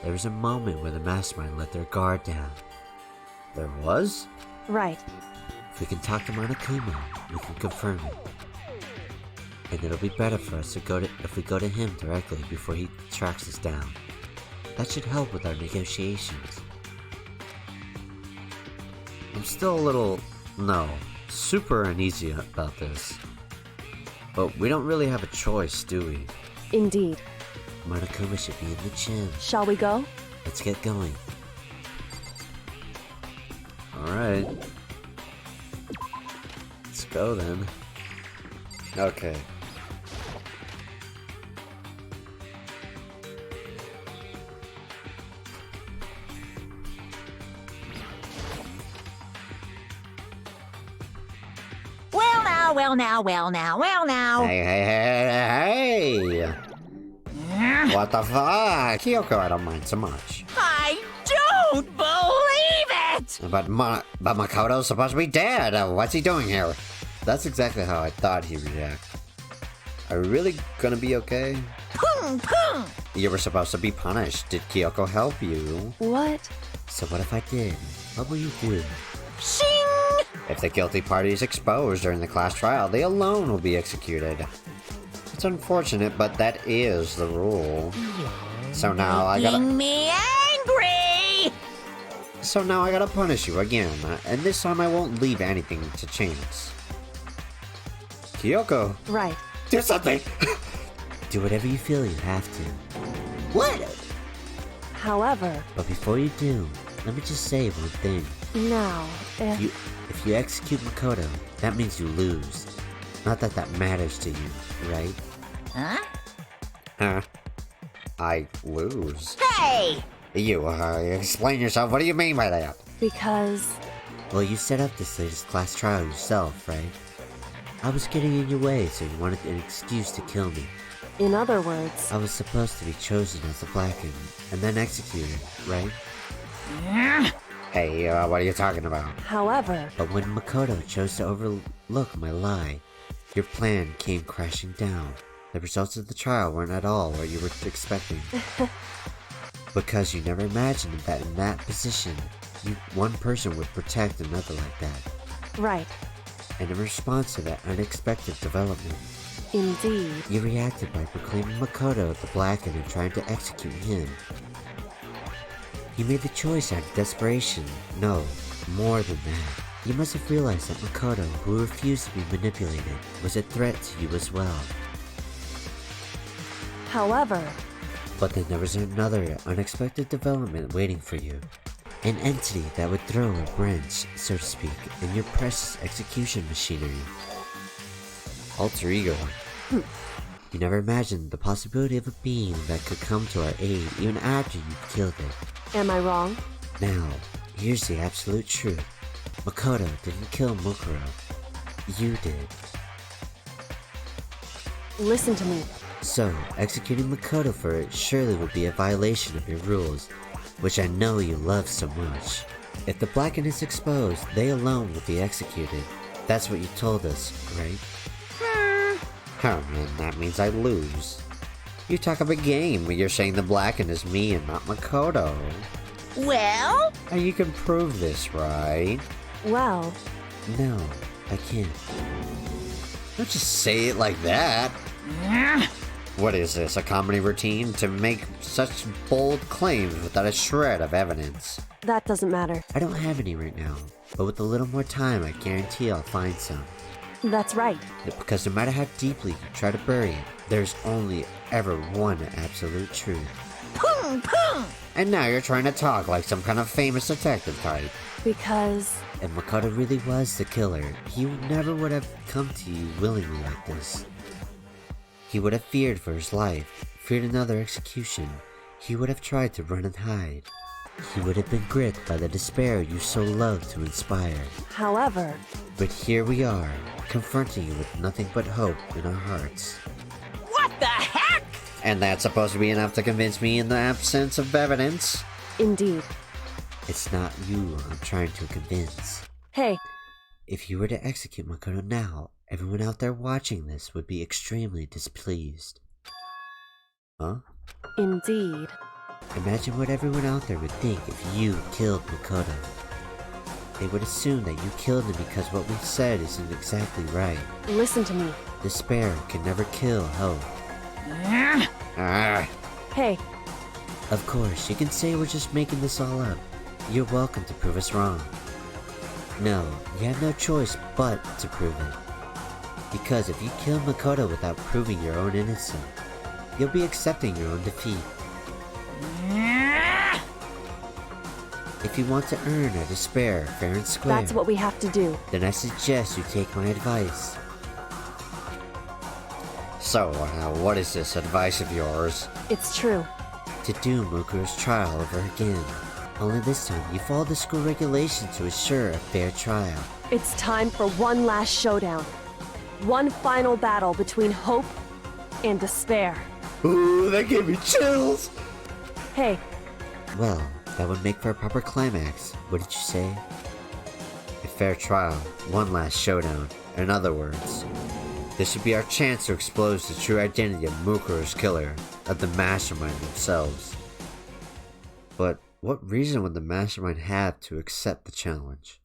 There was a moment where the mastermind let their guard down. There was? right. If we can talk to Monokuma, we can confirm it. And it'll be better for us if we go to him directly before he tracks us down. That should help with our negotiations. I'm still a little, super uneasy about this. But we don't really have a choice, do we? Indeed. Monokuma should be in the gym. Shall we go? Let's get going. Alright. Let's go then. Okay. Well now. Hey! What the fuck? Kyoko, I don't mind so much. I don't believe it! But Makoto's supposed to be dead. What's he doing here? That's exactly how I thought he'd react. Are we really gonna be okay? Pung pung! You were supposed to be punished. Did Kyoko help you? What? So what if I did? What will you do? Shing! If the guilty party is exposed during the class trial, they alone will be executed. It's unfortunate, but that is the rule. So now I gotta... Making me angry! So now I gotta punish you again, and this time I won't leave anything to chance. Kyoko, Right. do something! Do whatever you feel you have to. What? However, But before you do, let me just say one thing. now, If you execute Makoto, that means you lose. Not that that matters to you, right? Huh? Huh? I lose. Hey! You, explain yourself. What do you mean by that? Because... Well, you set up this latest class trial yourself, right? I was getting in your way, so you wanted an excuse to kill me. in other words... I was supposed to be chosen as the Blackened, and then executed, right? Hey, what are you talking about? However... But when Makoto chose to overlook my lie, your plan came crashing down. The results of the trial weren't at all what you were expecting. Because you never imagined that in that position, one person would protect another like that. Right. And in response to that unexpected development, Indeed. you reacted by proclaiming Makoto the Blackened and trying to execute him. You made the choice out of desperation. No, more than that. You must have realized that Makoto, who refused to be manipulated, was a threat to you as well. However... But then there was another unexpected development waiting for you. An entity that would throw a wrench, so to speak, in your precious execution machinery. Alter ego. You never imagined the possibility of a being that could come to our aid even after you'd killed it. Am I wrong? Now, here's the absolute truth. Makoto didn't kill Mukuro. You did. Listen to me. So, executing Makoto for it surely would be a violation of your rules, which I know you love so much. If the Blackened is exposed, they alone will be executed. That's what you told us, right? Oh man, that means I lose. You talk of a game when you're saying the Blackened is me and not Makoto. Well? And you can prove this, right? Well... No, I can't. Don't just say it like that. What is this, a comedy routine to make such bold claims without a shred of evidence? That doesn't matter. I don't have any right now, but with a little more time I guarantee I'll find some. That's right. Because no matter how deeply you try to bury it, there's only ever one absolute truth. Pum, pum. And now you're trying to talk like some kind of famous detective type. Because... If Makoto really was the killer, he never would have come to you willingly like this. He would have feared for his life, feared another execution. He would have tried to run and hide. He would have been gripped by the despair you so love to inspire. However... But here we are, confronting you with nothing but hope in our hearts. What the heck? And that's supposed to be enough to convince me in the absence of evidence? Indeed. It's not you I'm trying to convince. Hey, If you were to execute Makoto now, everyone out there watching this would be extremely displeased. Huh? indeed. Imagine what everyone out there would think if you killed Makoto. They would assume that you killed him because what we said isn't exactly right. Listen to me. Despair can never kill hope. Ah! Hey, Of course, you can say we're just making this all up. You're welcome to prove us wrong. No, you have no choice but to prove it. Because if you kill Makoto without proving your own innocence, you'll be accepting your own defeat. If you want to earn our despair fair and square, that's what we have to do. then I suggest you take my advice. So, what is this advice of yours? It's true. To do Mukuro's trial over again. Only this time, you follow the school regulations to assure a fair trial. It's time for one last showdown. One final battle between hope and despair. Ooh, that gave me chills! Hey, Well, that would make for a proper climax, wouldn't you say? A fair trial, one last showdown. In other words, this would be our chance to expose the true identity of Mukuro's killer, of the mastermind themselves. But what reason would the mastermind have to accept the challenge?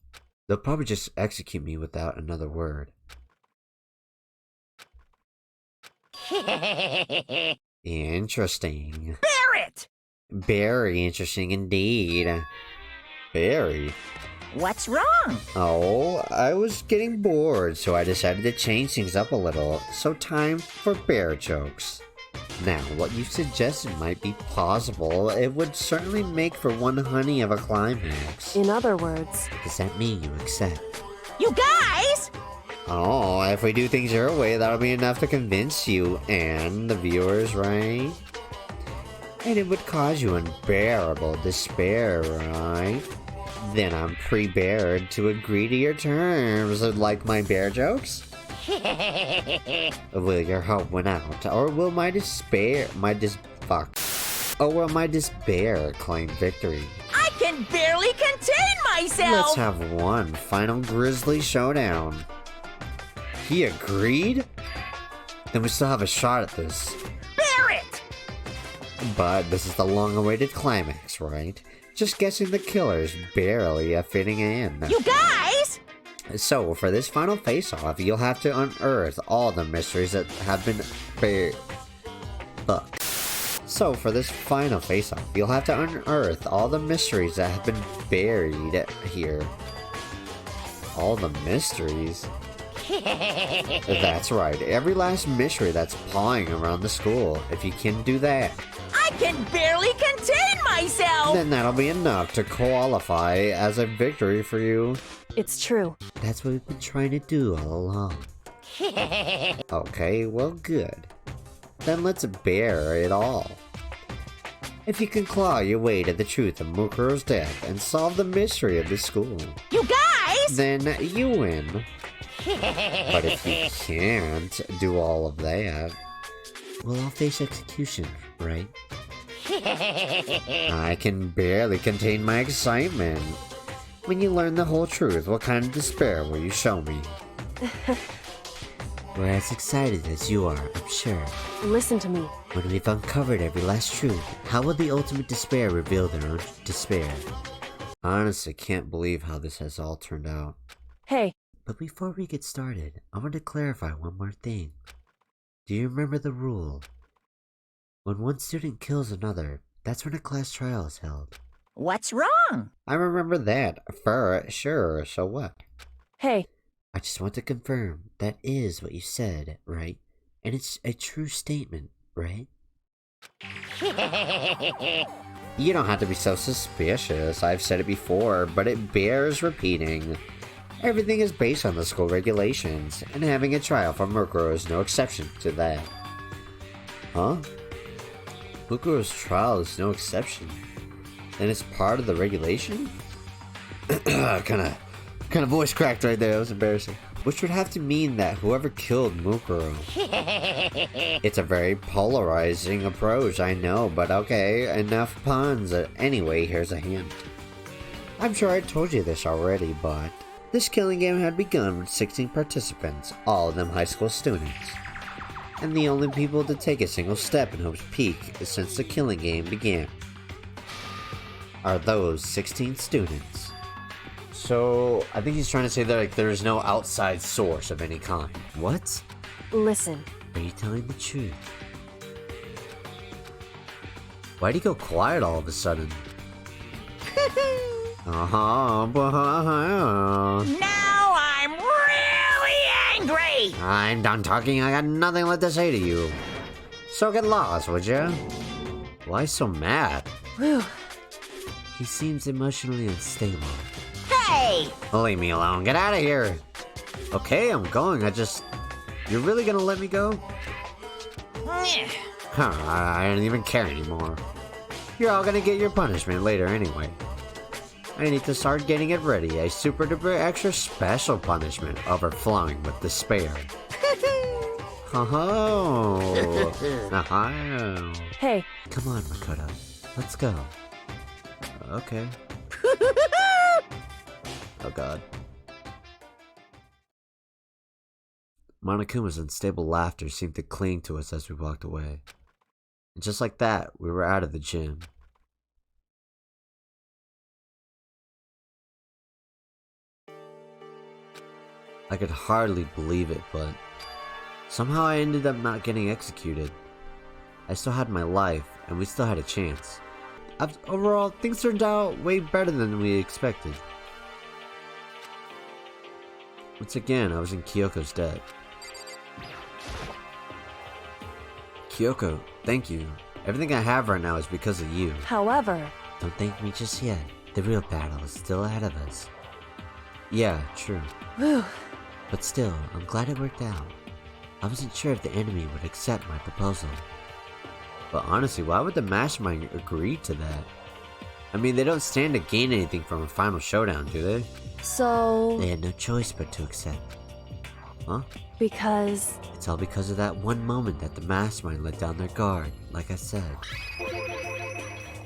They'll probably just execute me without another word. Interesting. Barrett! Very interesting indeed. Very. What's wrong? Oh, I was getting bored, so I decided to change things up a little. So time for bear jokes. Now, what you suggested might be plausible. It would certainly make for one honey of a climax. in other words... Does that mean you accept? You guys! Oh, if we do things your way, that'll be enough to convince you and the viewers, right? and it would cause you unbearable despair, right? Then I'm pre-beared to agree to your terms. Like my bear jokes? Will your hope win out, or will my despair claim victory? I can barely contain myself! Let's have one final grisly showdown. He agreed? Then we still have a shot at this. Bear it! But this is the long-awaited climax, right? Just guessing the killer's barely a fitting in. You guys! So, for this final face-off, you'll have to unearth all the mysteries that have been So, for this final face-off, you'll have to unearth all the mysteries that have been buried here. All the mysteries? That's right, every last mystery that's pawing around the school. If you can do that, I can barely contain myself! then that'll be enough to qualify as a victory for you. It's true. That's what we've been trying to do all along. Okay, well good. Then let's bear it all. If you can claw your way to the truth of Mukuro's death and solve the mystery of the school, You guys! then you win. But if you can't do all of that, well, I'll face execution, right? I can barely contain my excitement. When you learn the whole truth, what kind of despair will you show me? We're as excited as you are, I'm sure. Listen to me. When we've uncovered every last truth, how will the ultimate despair reveal their own despair? I honestly can't believe how this has all turned out. Hey, But before we get started, I want to clarify one more thing. Do you remember the rule? When one student kills another, that's when a class trial is held. What's wrong? I remember that, for sure, so what? hey, I just want to confirm that is what you said, right? And it's a true statement, right? You don't have to be so suspicious. I've said it before, but it bears repeating. Everything is based on the school regulations, and having a trial for Mukuro is no exception to that. Huh? Mukuro's trial is no exception? Then it's part of the regulation? Kinda voice cracked right there, that was embarrassing. Which would have to mean that whoever killed Mukuro. It's a very polarizing approach, I know, but okay, enough puns. Anyway, here's a hint. I'm sure I told you this already, but this killing game had begun with 16 participants, all of them high school students. And the only people to take a single step in Hope's Peak since the killing game began are those 16 students. So, I think he's trying to say that like there's no outside source of any kind. What? listen. Are you telling the truth? Why'd he go quiet all of a sudden? Now I'm really angry! I'm done talking, I got nothing left to say to you. So get lost, would ya? Why so mad? Whew. He seems emotionally unstable. Hey! Leave me alone, get out of here! Okay, I'm going, You're really gonna let me go? Huh, I don't even care anymore. You're all gonna get your punishment later anyway. I need to start getting it ready, a super duper extra special punishment overflowing with despair. Ho-ho! Ho-ho! Hey, Come on, Makoto. Let's go. Okay. Oh god. Monokuma's unstable laughter seemed to cling to us as we walked away. And just like that, we were out of the gym. I could hardly believe it, but somehow I ended up not getting executed. I still had my life, and we still had a chance. Overall, things turned out way better than we expected. Once again, I was in Kyoko's debt. Kyoko, thank you. Everything I have right now is because of you. however, Don't thank me just yet. The real battle is still ahead of us. Yeah, true. whew, But still, I'm glad it worked out. I wasn't sure if the enemy would accept my proposal. But honestly, why would the mastermind agree to that? I mean, they don't stand to gain anything from a final showdown, do they? So... They had no choice but to accept. Huh? Because... It's all because of that one moment that the mastermind let down their guard, like I said.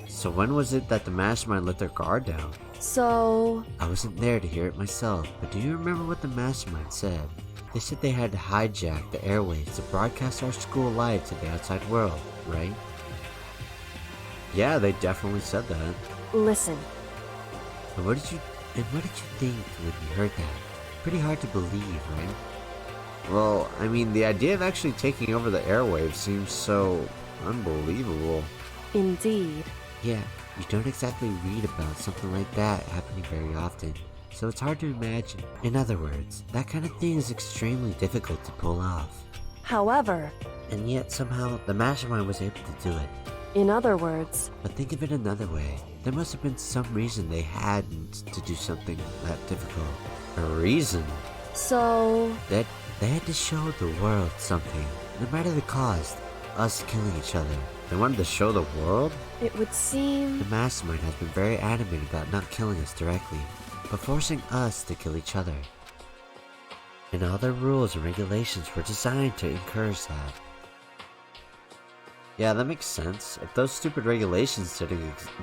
So when was it that the mastermind let their guard down? So... I wasn't there to hear it myself, but do you remember what the mastermind said? They said they had to hijack the airwaves to broadcast our school live to the outside world, right? Yeah, they definitely said that. Listen. And what did you think when you heard that? Pretty hard to believe, right? Well, I mean, the idea of actually taking over the airwaves seems so unbelievable. Indeed. Yeah, you don't exactly read about something like that happening very often, so it's hard to imagine. In other words, that kind of thing is extremely difficult to pull off. However... And yet somehow the mastermind was able to do it. In other words... But think of it another way. There must have been some reason they hadn't to do something that difficult. A reason? So... That they had to show the world something, no matter the cost. Us killing each other. They wanted to show the world? It would seem... The mastermind has been very adamant about not killing us directly, but forcing us to kill each other. And all their rules and regulations were designed to encourage that. Yeah, that makes sense. If those stupid regulations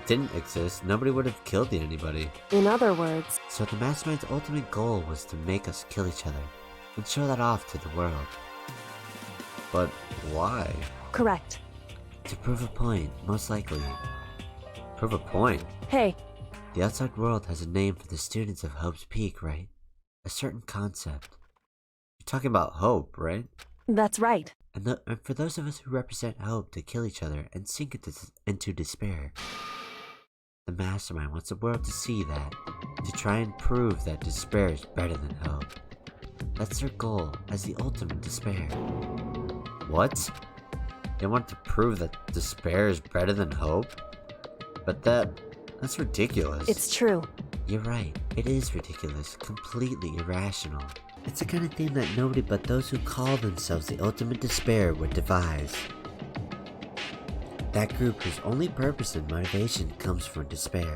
didn't exist, nobody would have killed anybody. In other words... So the mastermind's ultimate goal was to make us kill each other, and show that off to the world. But why? Correct. To prove a point, most likely. Prove a point? Hey. The outside world has a name for the students of Hope's Peak, right? A certain concept. You're talking about hope, right? That's right. And for those of us who represent hope to kill each other and sink into despair. The mastermind wants the world to see that, to try and prove that despair is better than hope. That's their goal as the ultimate despair. What? They want to prove that despair is better than hope? But that's ridiculous. It's true. You're right. It is ridiculous. Completely irrational. It's the kind of thing that nobody but those who call themselves the ultimate despair would devise. That group whose only purpose and motivation comes from despair.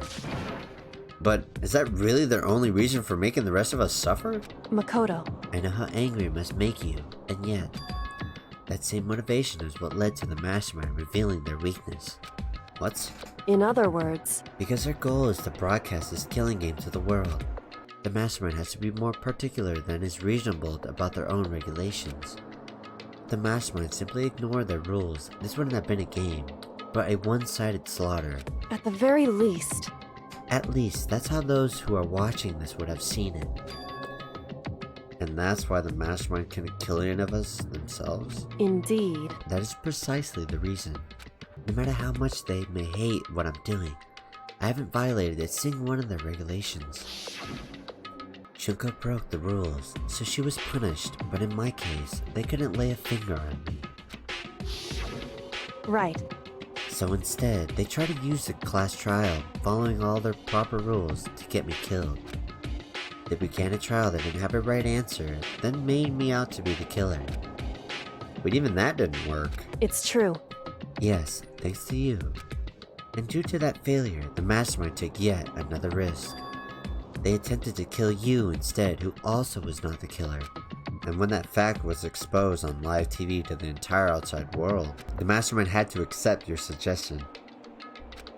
But is that really their only reason for making the rest of us suffer? Makoto. I know how angry it must make you, and yet, that same motivation is what led to the mastermind revealing their weakness. What? In other words... Because their goal is to broadcast this killing game to the world. The mastermind has to be more particular than is reasonable about their own regulations. If the mastermind simply ignored their rules, this wouldn't have been a game, but a one-sided slaughter. At the very least... At least, that's how those who are watching this would have seen it. And that's why the mastermind couldn't kill any of us themselves? Indeed. That is precisely the reason. No matter how much they may hate what I'm doing, I haven't violated a single one of their regulations. Shunko broke the rules, so she was punished, but in my case, they couldn't lay a finger on me. Right. So instead, they tried to use the class trial, following all their proper rules, to get me killed. They began a trial that didn't have a right answer, then made me out to be the killer. But even that didn't work. It's true. Yes, thanks to you. And due to that failure, the mastermind took yet another risk. They attempted to kill you instead, who also was not the killer. And when that fact was exposed on live TV to the entire outside world, the mastermind had to accept your suggestion.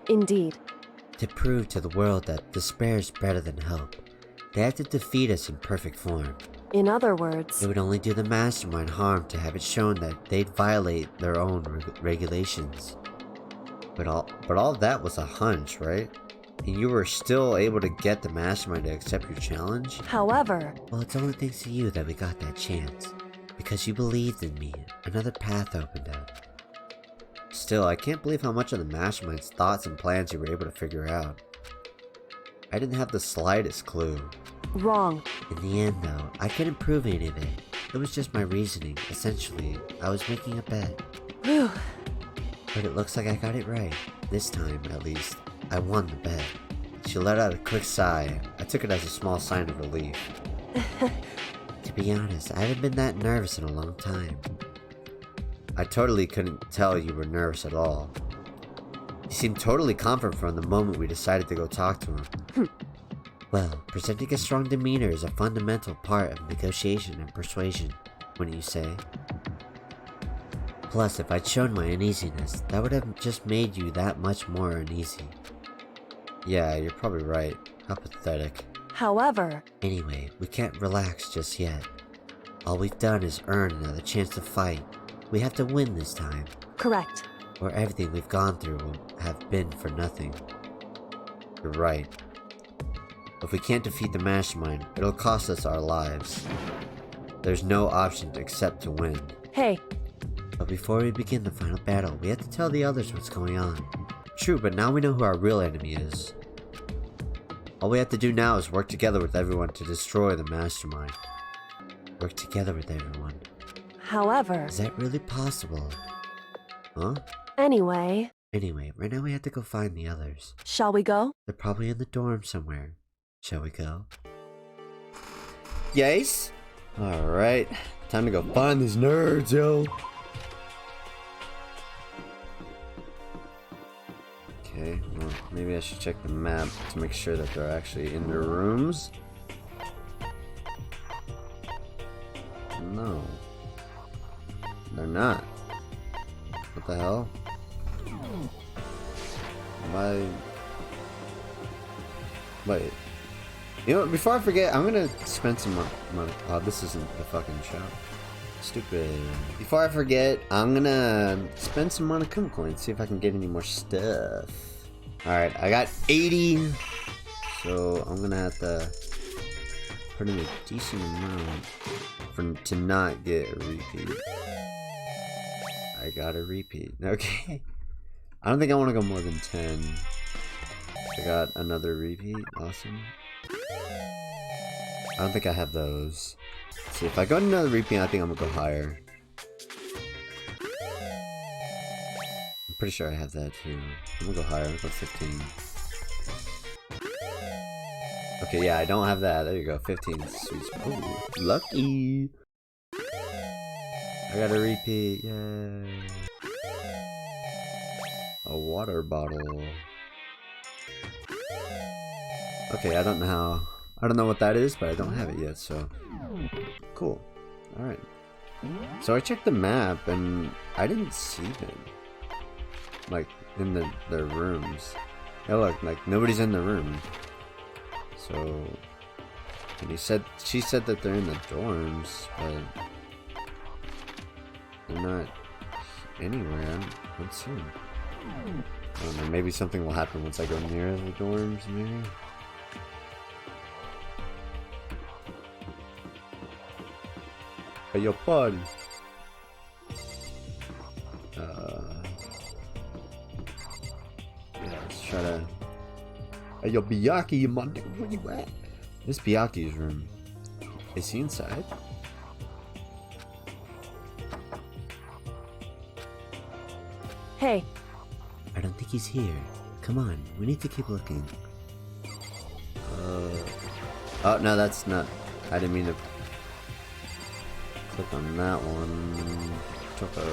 Indeed. To prove to the world that despair is better than hope, they had to defeat us in perfect form. In other words... It would only do the mastermind harm to have it shown that they'd violate their own regulations. But all of that was a hunch, right? And you were still able to get the mastermind to accept your challenge? However... Well, it's only thanks to you that we got that chance. Because you believed in me, another path opened up. Still, I can't believe how much of the mastermind's thoughts and plans you were able to figure out. I didn't have the slightest clue. Wrong. In the end, though, I couldn't prove any of it. It was just my reasoning. Essentially, I was making a bet. Whew. But it looks like I got it right. This time, at least, I won the bet. She let out a quick sigh. I took it as a small sign of relief. To be honest, I haven't been that nervous in a long time. I totally couldn't tell you were nervous at all. You seemed totally confident from the moment we decided to go talk to him. Well, presenting a strong demeanor is a fundamental part of negotiation and persuasion, wouldn't you say? Plus, if I'd shown my uneasiness, that would have just made you that much more uneasy. Yeah, you're probably right. How pathetic. However... Anyway, we can't relax just yet. All we've done is earn another chance to fight. We have to win this time. Correct. Or everything we've gone through will have been for nothing. You're right. If we can't defeat the mastermind, it'll cost us our lives. There's no option except to win. Hey. But before we begin the final battle, we have to tell the others what's going on. True, but now we know who our real enemy is. All we have to do now is work together with everyone to destroy the mastermind. Work together with everyone. However... Is that really possible? Huh? Anyway, right now we have to go find the others. shall we go? They're probably in the dorm somewhere. Shall we go? Yes? Alright. Time to go find these nerds, yo. Okay, well, maybe I should check the map to make sure that they're actually in their rooms. No. They're not. What the hell? Why? Wait. You know what, before I forget, I'm gonna spend some money. Oh, this isn't the fucking shop. Stupid. Before I forget, I'm gonna spend some Monokuma coins, see if I can get any more stuff. Alright, I got 80. So I'm gonna have to put in a decent amount to not get a repeat. I got a repeat. Okay. I don't think I want to go more than 10. I got another repeat. Awesome. I don't think I have those. Let's see, if I go to another repeat, I think I'm gonna go higher. I'm pretty sure I have that too. I'm gonna go higher. I'm gonna go 15. Okay, yeah, I don't have that. There you go, 15. Sweet. Ooh, lucky. I got a repeat. Yay. A water bottle. Okay, I don't know what that is, but I don't have it yet, so cool. Alright. So I checked the map and I didn't see them. Like in their rooms. Yeah, look, like nobody's in the room. So and she said that they're in the dorms, but they're not anywhere. I don't see them. I don't know, maybe something will happen once I go near the dorms, maybe? Hey, yo, buddy. Yeah, let's try to... Hey, yo, Byakuya, my nigga, where you at? This Byakuya's room. Is he inside? Hey. I don't think he's here. Come on, we need to keep looking. Oh, no, that's not... I didn't mean to... click on that one. Toko.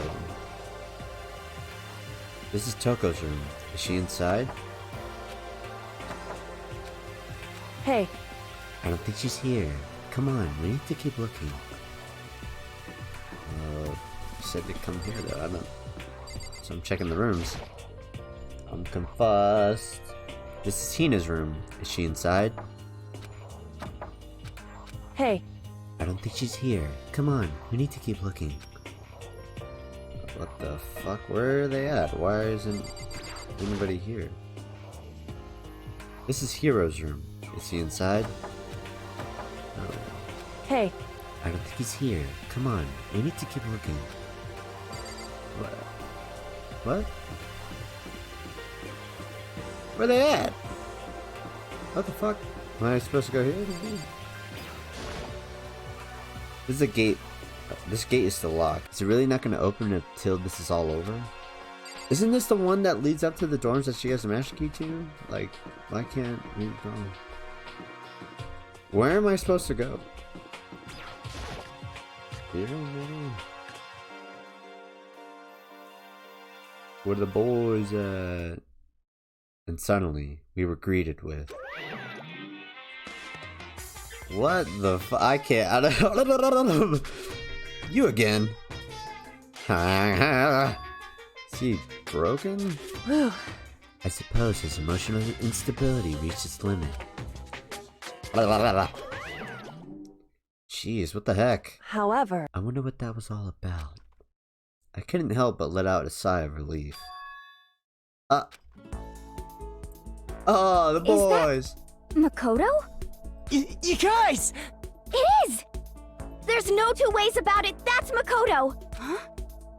This is Toko's room. Is she inside? Hey. I don't think she's here. Come on, we need to keep looking. You said to come here though. I don't. So I'm checking the rooms. I'm confused. This is Hina's room. Is she inside? Hey. I don't think she's here. Come on, we need to keep looking. What the fuck? Where are they at? Why isn't anybody here? This is Hiro's room. Is he inside? No. Hey. I don't think he's here. Come on, we need to keep looking. What? What? Where they at? What the fuck? Am I supposed to go here? This is a gate. This gate is still locked. Is it really not going to open until this is all over? Isn't this the one that leads up to the dorms that she has the master key to? Like, why can't we go? Where am I supposed to go? Here, maybe? Where the boys at? And suddenly, we were greeted with... What the I can't... You again? Is he broken? Whew. I suppose his emotional instability reached its limit. Jeez, what the heck? However, I wonder what that was all about. I couldn't help but let out a sigh of relief. Oh, the boys! Makoto? You guys! It is! There's no two ways about it, that's Makoto! Huh?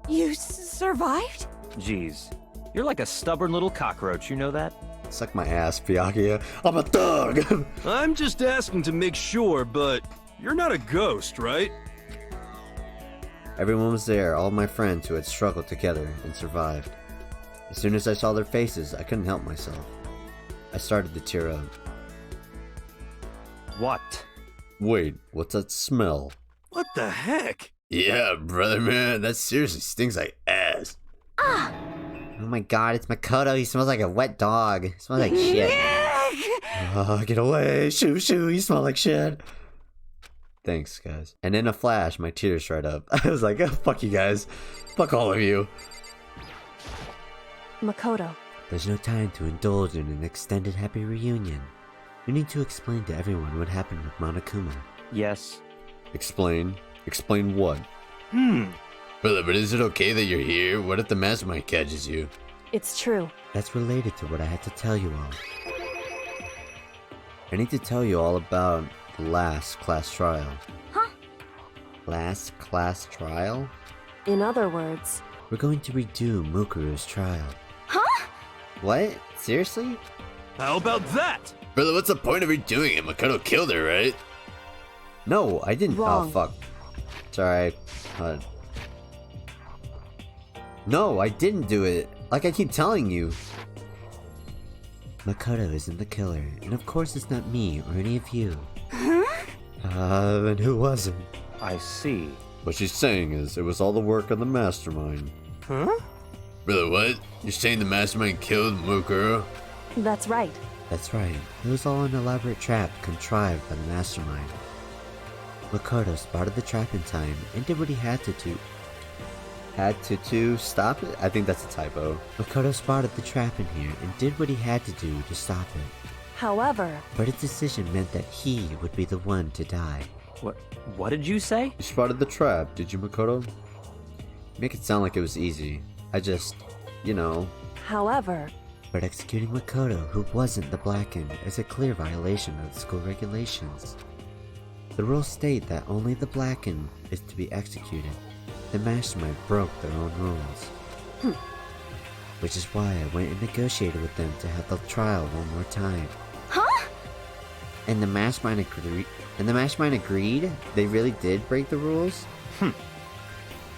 You survived? Jeez, you're like a stubborn little cockroach, you know that? Suck my ass, Byakuya. I'm a thug! I'm just asking to make sure, but you're not a ghost, right? Everyone was there, all my friends who had struggled together and survived. As soon as I saw their faces, I couldn't help myself. I started to tear up. What? Wait, what's that smell? What the heck? Yeah, brother man, that seriously stinks like ass. Ah! Oh my god, it's Makoto. He smells like a wet dog. He smells like shit. Oh, get away. Shoo, shoo, you smell like shit. Thanks, guys. And in a flash, my tears dried up. I was like, oh, fuck you guys. Fuck all of you. Makoto. There's no time to indulge in an extended happy reunion. We need to explain to everyone what happened with Monokuma. Yes. Explain? Explain what? Brother, but is it okay that you're here? What if the mastermind catches you? It's true. That's related to what I had to tell you all. I need to tell you all about the last class trial. Huh? Last class trial? In other words, We're going to redo Mukuru's trial. Huh? What? Seriously? How about that? Brother, what's the point of redoing it? Makoto killed her, right? No, I didn't. Wrong. Oh, fuck. Sorry. No, I didn't do it. Like I keep telling you. Makoto isn't the killer, and of course it's not me or any of you. Then who was it? I see. What she's saying is, it was all the work of the mastermind. Huh? Brother, what? You're saying the mastermind killed Mukuro? that's right. That's right. It was all an elaborate trap contrived by the mastermind. Makoto spotted the trap in time and did what he had to stop it? I think that's a typo. Makoto spotted the trap in here and did what he had to do to stop it. However, But his decision meant that he would be the one to die. What did you say? You spotted the trap, did you, Makoto? Make it sound like it was easy. I just, you know. however, But executing Makoto, who wasn't the Blackened, is a clear violation of the school regulations. The rules state that only the Blackened is to be executed. The mastermind broke their own rules. Which is why I went and negotiated with them to have the trial one more time. Huh? And the mastermind agreed? They really did break the rules?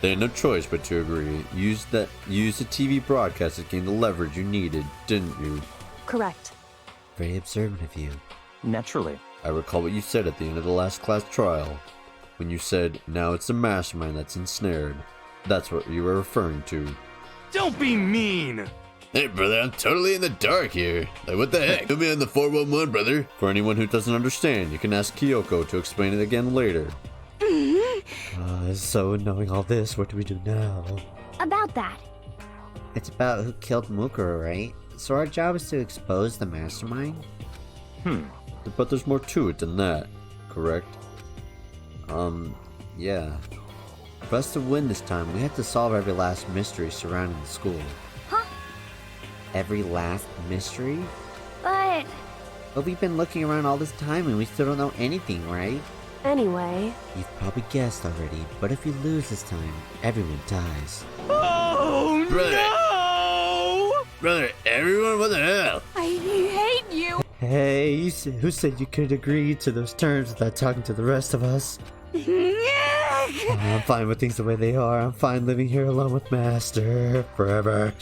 They had no choice but to agree. Use the TV broadcast to gain the leverage you needed, didn't you? correct. Very observant of you. Naturally. I recall what you said at the end of the last class trial. When you said, now it's the mastermind that's ensnared. That's what you were referring to. Don't be mean! Hey brother, I'm totally in the dark here. Like what the heck? Put me on the 411, brother. For anyone who doesn't understand, you can ask Kyoko to explain it again later. So knowing all this, what do we do now? About that. It's about who killed Mukuro, right? So our job is to expose the mastermind? But there's more to it than that, correct? Yeah. For us to win this time, we have to solve every last mystery surrounding the school. Huh? Every last mystery? But... But we've been looking around all this time and we still don't know anything, right? Anyway, You've probably guessed already, but if we lose this time, everyone dies. Oh, Brother. no! Brother, everyone, what the hell? I hate you! Hey, who said you could agree to those terms without talking to the rest of us? I'm fine with things the way they are. I'm fine living here alone with Master forever.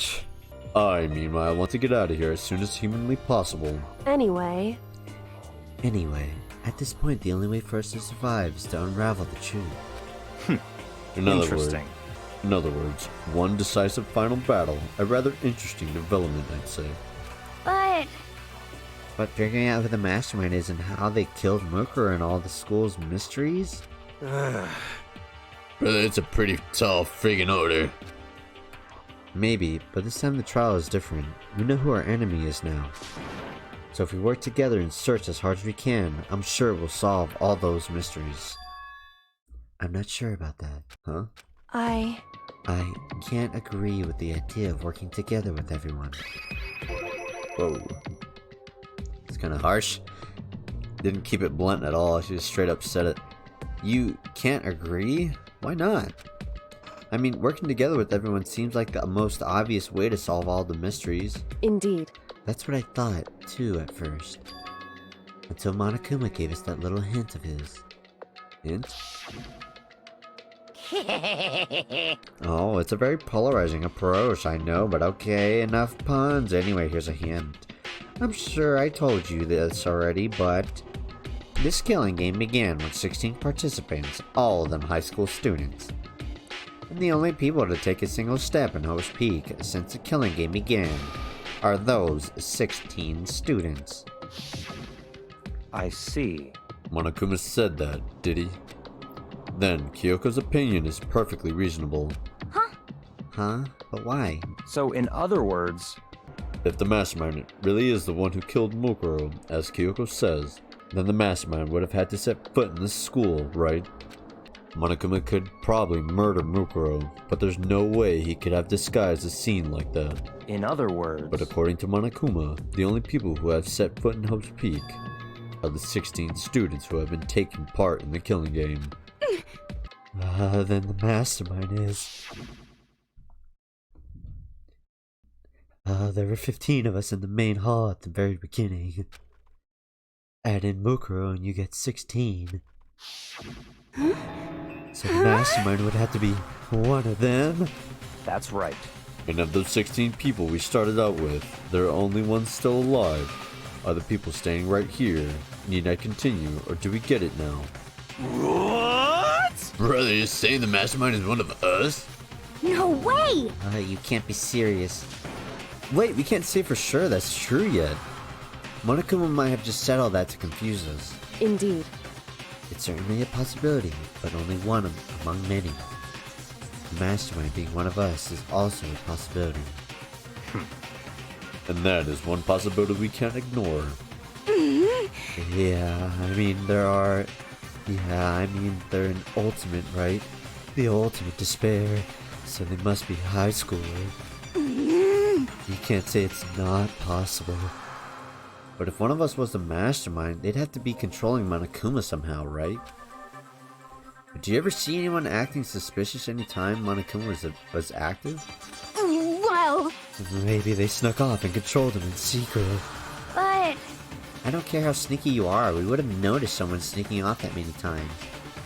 I, meanwhile, want to get out of here as soon as humanly possible. anyway, At this point, the only way for us to survive is to unravel the truth. In other words, Interesting. In other words, one decisive final battle. A rather interesting development, I'd say. But figuring out who the mastermind is and how they killed Mukuro and all the school's mysteries? Brother, it's a pretty tall friggin' order. Maybe, but this time the trial is different. We know who our enemy is now. So if we work together and search as hard as we can, I'm sure we'll solve all those mysteries. I'm not sure about that, huh? I can't agree with the idea of working together with everyone. Whoa. It's kinda harsh. Didn't keep it blunt at all, she just straight up said it. You can't agree? Why not? I mean, working together with everyone seems like the most obvious way to solve all the mysteries. Indeed. That's what I thought, too, at first. Until Monokuma gave us that little hint of his. Hint? Oh, it's a very polarizing approach, I know, but okay, enough puns. Anyway, here's a hint. I'm sure I told you this already, but this killing game began with 16 participants, all of them high school students. And the only people to take a single step in Hope's Peak since the killing game began are those 16 students. I see. Monokuma said that, did he? Then, Kyoko's opinion is perfectly reasonable. Huh? But why? So, in other words... If the mastermind really is the one who killed Mukuro, as Kyoko says, then the mastermind would have had to set foot in this school, right? Monokuma could probably murder Mukuro, but there's no way he could have disguised a scene like that. In other words... But according to Monokuma, the only people who have set foot in Hope's Peak are the 16 students who have been taking part in the killing game. Then the mastermind is... there were 15 of us in the main hall at the very beginning. Add in Mukuro and you get 16. So the mastermind would have to be one of them? That's right. And of those 16 people we started out with, there are only ones still alive. Are the people staying right here? Need I continue, or do we get it now? What? Brother, you're saying the mastermind is one of us? No way! You can't be serious. Wait, we can't say for sure that's true yet. Monokuma might have just said all that to confuse us. Indeed. It's certainly a possibility, but only one among many. The mastermind being one of us is also a possibility. And that is one possibility we can't ignore. Yeah, I mean, they're an ultimate, right? The ultimate despair, so they must be high schooler. You can't say it's not possible. But if one of us was the mastermind, they'd have to be controlling Monokuma somehow, right? But do you ever see anyone acting suspicious anytime Monokuma was active? Well... Maybe they snuck off and controlled him in secret. But... I don't care how sneaky you are, we would have noticed someone sneaking off that many times.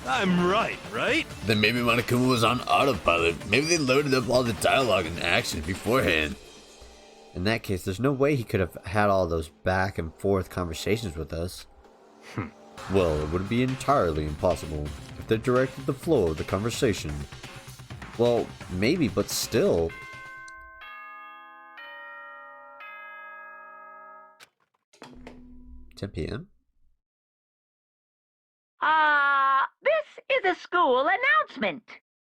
I'm right? Then maybe Monokuma was on autopilot. Maybe they loaded up all the dialogue and action beforehand. In that case, there's no way he could have had all those back and forth conversations with us. Well, it would be entirely impossible if they directed the flow of the conversation. Well, maybe, but still. 10 p.m.? This is a school announcement.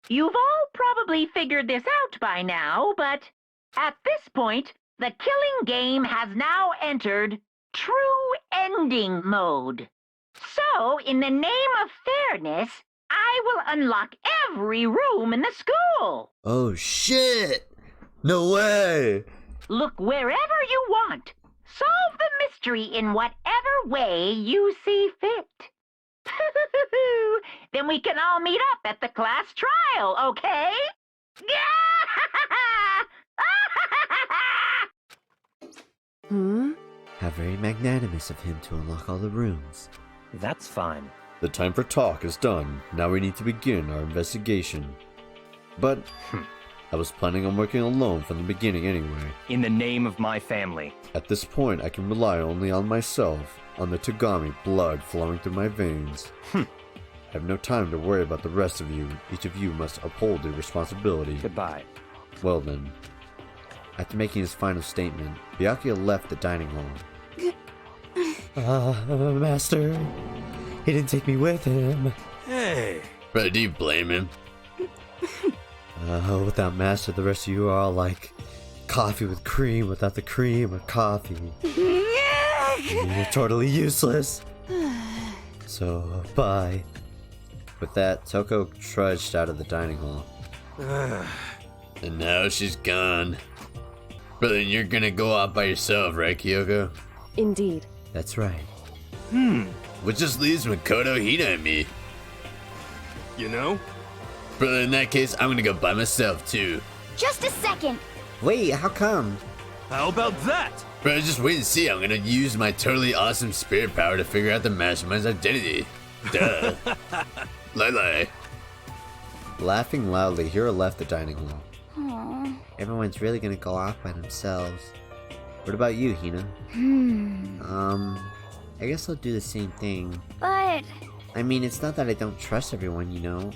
You've all probably figured this out by now, but at this point, the killing game has now entered true ending mode. So, in the name of fairness, I will unlock every room in the school. Oh shit! No way! Look wherever you want. Solve the mystery in whatever way you see fit. Then we can all meet up at the class trial, okay? How very magnanimous of him to unlock all the rooms. That's fine. The time for talk is done. Now we need to begin our investigation. But I was planning on working alone from the beginning anyway. In the name of my family. At this point, I can rely only on myself, on the Togami blood flowing through my veins. I have no time to worry about the rest of you. Each of you must uphold your responsibility. Goodbye. Well then. After making his final statement, Byakuya left the dining hall. Master. He didn't take me with him. Hey. But do you blame him? Without Master, the rest of you are all like coffee with cream without the cream or coffee. You're totally useless. So, bye. With that, Toko trudged out of the dining hall. And now she's gone. But then you're gonna go out by yourself, right, Kyoko? Indeed. That's right. Which just leaves Makoto, Hina, and me. You know? But in that case, I'm gonna go by myself, too. Just a second. Wait, how come? How about that? Bro, just wait and see. I'm gonna use my totally awesome spirit power to figure out the mastermind's identity. Duh. Lele. Laughing loudly, Hiro left the dining hall. Aww. Everyone's really gonna go off by themselves. What about you, Hina? I guess I'll do the same thing. But, I mean, it's not that I don't trust everyone, you know?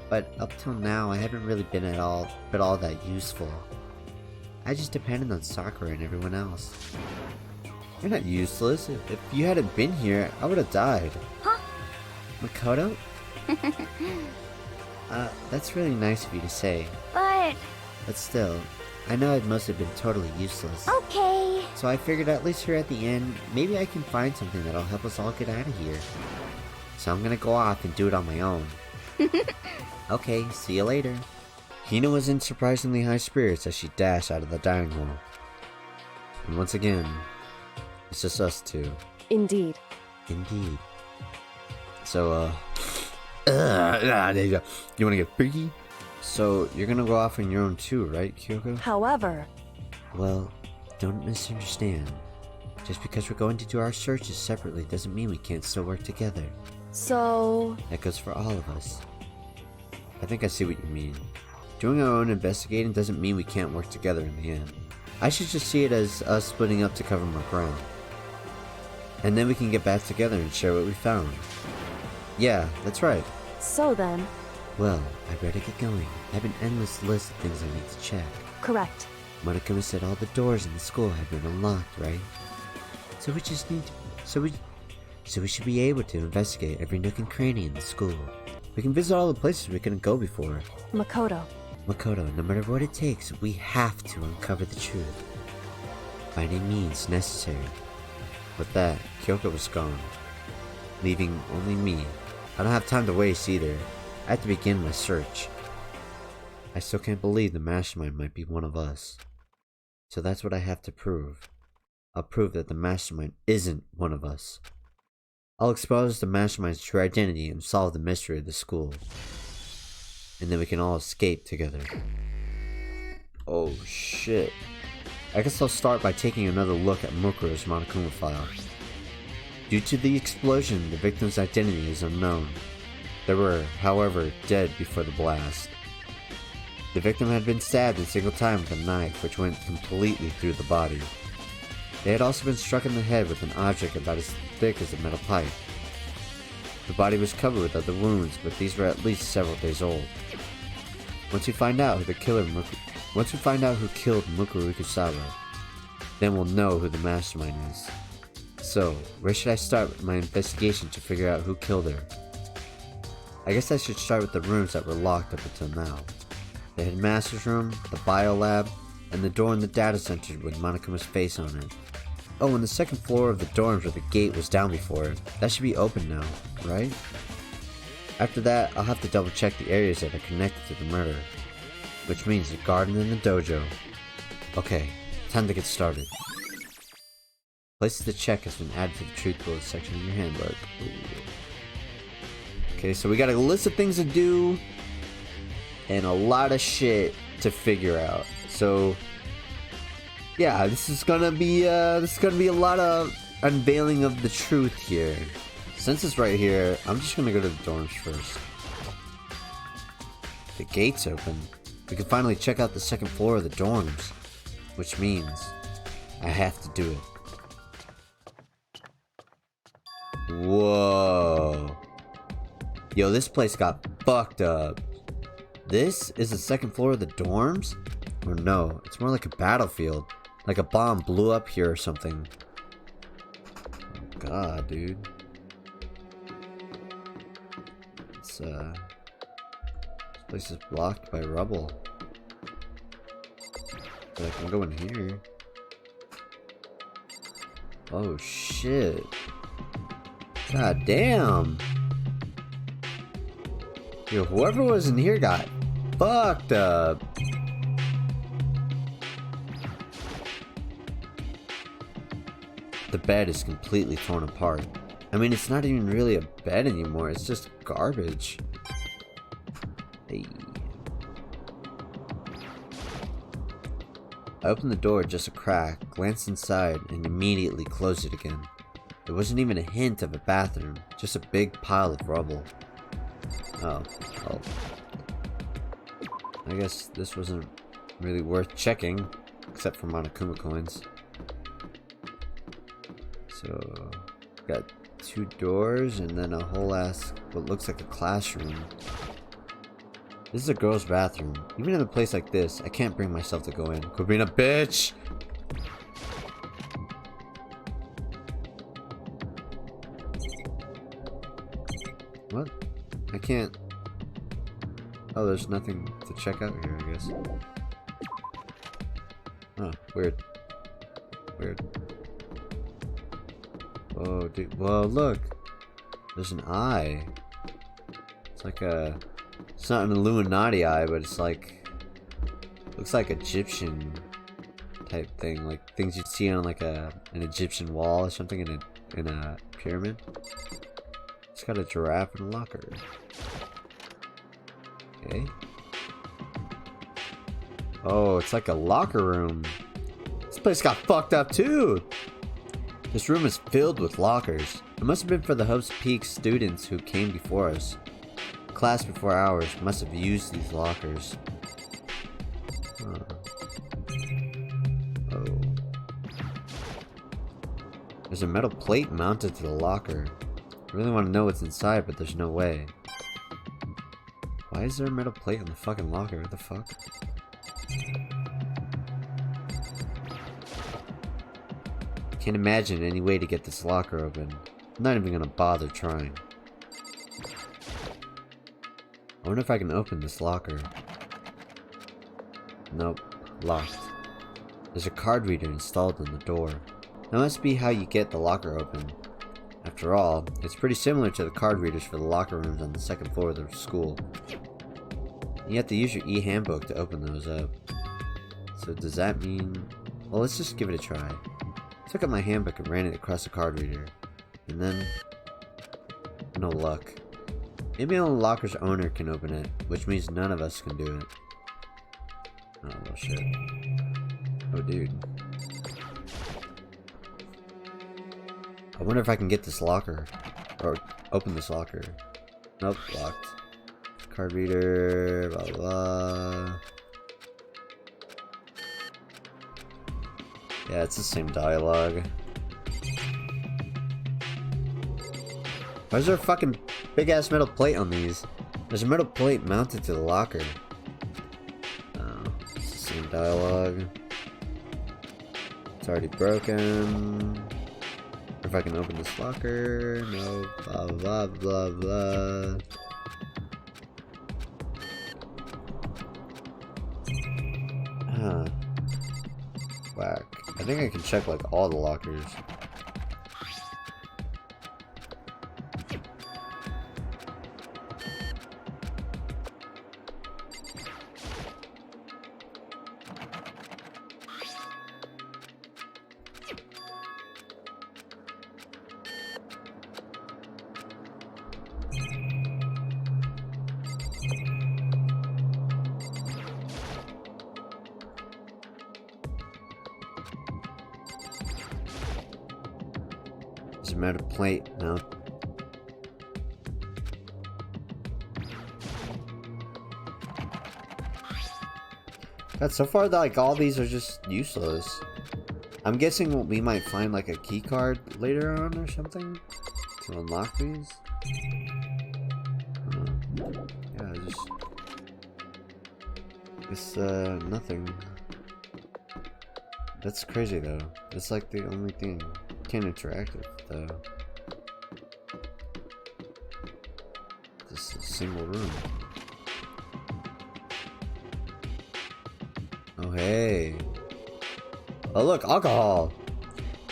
But up till now, I haven't really been at all that useful. I just depended on Sakura and everyone else. You're not useless. If you hadn't been here, I would have died. Huh? Makoto? That's really nice of you to say. but, But still, I know I've mostly been totally useless. okay. So I figured at least here at the end, maybe I can find something that'll help us all get out of here. So I'm gonna go off and do it on my own. Okay, see you later. Hina was in surprisingly high spirits as she dashed out of the dining hall. And once again, it's just us two. Indeed. Indeed. So, there you go. You wanna get freaky? So, you're gonna go off on your own too, right, Kyoko? However, Well, don't misunderstand. Just because we're going to do our searches separately doesn't mean we can't still work together. so... That goes for all of us. I think I see what you mean. Doing our own investigating doesn't mean we can't work together in the end. I should just see it as us splitting up to cover more ground. And then we can get back together and share what we found. Yeah, that's right. So then, Well, I better get going. I have an endless list of things I need to check. correct. Monokuma said all the doors in the school have been unlocked, right? So we just need to... So we should be able to investigate every nook and cranny in the school. We can visit all the places we couldn't go before. Makoto. Makoto, no matter what it takes, we have to uncover the truth. By any means necessary. With that, Kyoko was gone, leaving only me. I don't have time to waste either. I have to begin my search. I still can't believe the mastermind might be one of us. So that's what I have to prove. I'll prove that the mastermind isn't one of us. I'll expose the mastermind's true identity and solve the mystery of the school. And then we can all escape together. Oh shit. I guess I'll start by taking another look at Mukuro's Monokuma file. Due to the explosion, the victim's identity is unknown. They were, however, dead before the blast. The victim had been stabbed a single time with a knife, which went completely through the body. They had also been struck in the head with an object about as thick as a metal pipe. The body was covered with other wounds, but these were at least several days old. Once we find out who killed Mukuro Ikusawa, then we'll know who the mastermind is. So, where should I start with my investigation to figure out who killed her? I guess I should start with the rooms that were locked up until now. The headmaster's room, the bio lab, and the door in the data center with Monokuma's face on it. Oh, and the second floor of the dorms where the gate was down before. That should be open now, right? After that, I'll have to double check the areas that are connected to the murder. Which means the garden and the dojo. Okay, time to get started. Places to check has been added to the truth bullet section in your handbook. Ooh. Okay, so we got a list of things to do and a lot of shit to figure out. So yeah, this is gonna be a lot of unveiling of the truth here. Since it's right here, I'm just gonna go to the dorms first. The gate's open. We can finally check out the second floor of the dorms, which means I have to do it. Whoa. Yo, this place got fucked up. This is the second floor of the dorms? Or no, it's more like a battlefield. Like a bomb blew up here or something. Oh god, dude. This place is blocked by rubble. But I can go in here. Oh shit. God damn. Yo, whoever was in here got fucked up. The bed is completely torn apart. I mean, it's not even really a bed anymore, it's just garbage. Hey. I opened the door just a crack, glanced inside, and immediately closed it again. There wasn't even a hint of a bathroom, just a big pile of rubble. Oh, well. I guess this wasn't really worth checking, except for Monokuma coins. So, got 2 doors and then a whole ass, what looks like a classroom. This is a girl's bathroom. Even in a place like this, I can't bring myself to go in. Quit being a bitch! What? I can't... Oh, there's nothing to check out here, I guess. Oh, weird. Weird. Whoa, dude. Whoa, look! There's an eye. It's like a... It's not an Illuminati eye, but it's like... Looks like Egyptian type thing. Like things you'd see on like an Egyptian wall or something in a pyramid. It's got a giraffe and a locker. Okay. Oh, it's like a locker room. This place got fucked up too! This room is filled with lockers. It must have been for the Hope's Peak students who came before us. Class before ours must have used these lockers. Huh. Oh. There's a metal plate mounted to the locker. I really want to know what's inside, but there's no way. Why is there a metal plate on the fucking locker? What the fuck? Can't imagine any way to get this locker open. I'm not even gonna bother trying. I wonder if I can open this locker. Nope. Locked. There's a card reader installed on the door. That must be how you get the locker open. After all, it's pretty similar to the card readers for the locker rooms on the second floor of the school. You have to use your e-handbook to open those up. So does that mean... Well, let's just give it a try. I took out my handbook and ran it across the card reader. And then... No luck. Maybe only the locker's owner can open it, which means none of us can do it. Oh, well, shit. Oh, dude. I wonder if I can get this locker. Or open this locker. Nope, locked. Card reader, blah, blah, blah. Yeah, it's the same dialogue. Why is there a fucking big-ass metal plate on these? There's a metal plate mounted to the locker. Oh, it's the same dialogue. It's already broken. If I can open this locker, no, blah blah blah blah. Huh. Whack. I think I can check like all the lockers. There's a metal plate now. God, so far, like, all these are just useless. I'm guessing we might find, like, a key card later on or something to unlock these. Yeah, it's nothing. That's crazy though. That's like the only thing. Can't interact with though. This is a single room. Oh hey. Oh look, alcohol!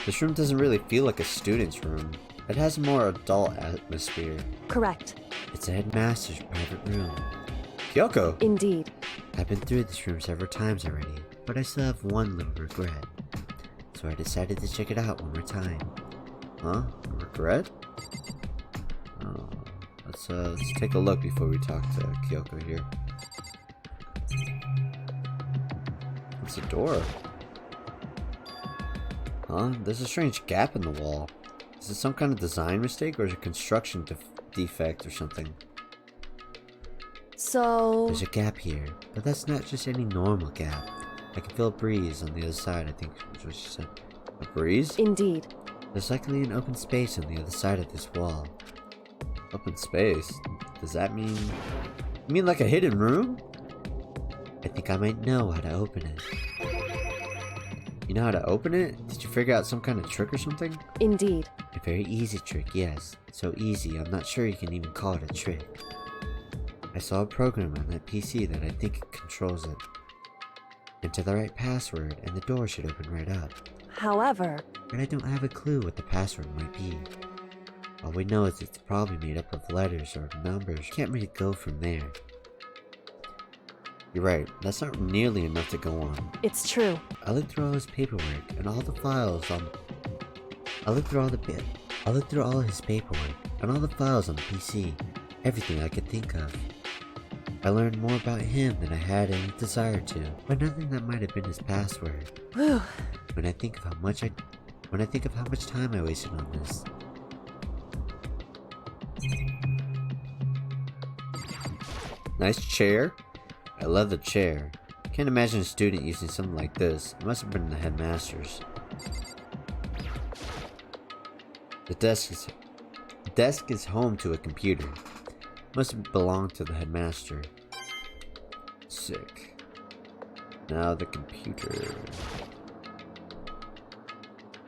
This room doesn't really feel like a student's room. It has a more adult atmosphere. Correct. It's a headmaster's private room. Kyoko! Indeed. I've been through this room several times already, but I still have one little regret. So I decided to check it out one more time. Huh? A regret? Oh, let's take a look before we talk to Kyoko here. What's the door? Huh? There's a strange gap in the wall. Is it some kind of design mistake or is it a construction defect or something? So... There's a gap here, but that's not just any normal gap. I can feel a breeze on the other side, I think is what she said. A breeze? Indeed. There's likely an open space on the other side of this wall. Open space? Does that mean... You mean like a hidden room? I think I might know how to open it. You know how to open it? Did you figure out some kind of trick or something? Indeed. A very easy trick, yes. So easy, I'm not sure you can even call it a trick. I saw a program on that PC that I think controls it. Enter the right password and the door should open right up. However... But I don't have a clue what the password might be. All we know is it's probably made up of letters or numbers. Can't really go from there. You're right, that's not nearly enough to go on. It's true. I looked through all his paperwork and all the files on... I looked through all his paperwork and all the files on the PC. Everything I could think of. I learned more about him than I had any desire to, but nothing that might have been his password. Whew. When I think of how much time I wasted on this. Nice chair. I love the chair. Can't imagine a student using something like this. It must have been the headmaster's. The desk is home to a computer. Must have belonged to the headmaster. Sick. Now the computer.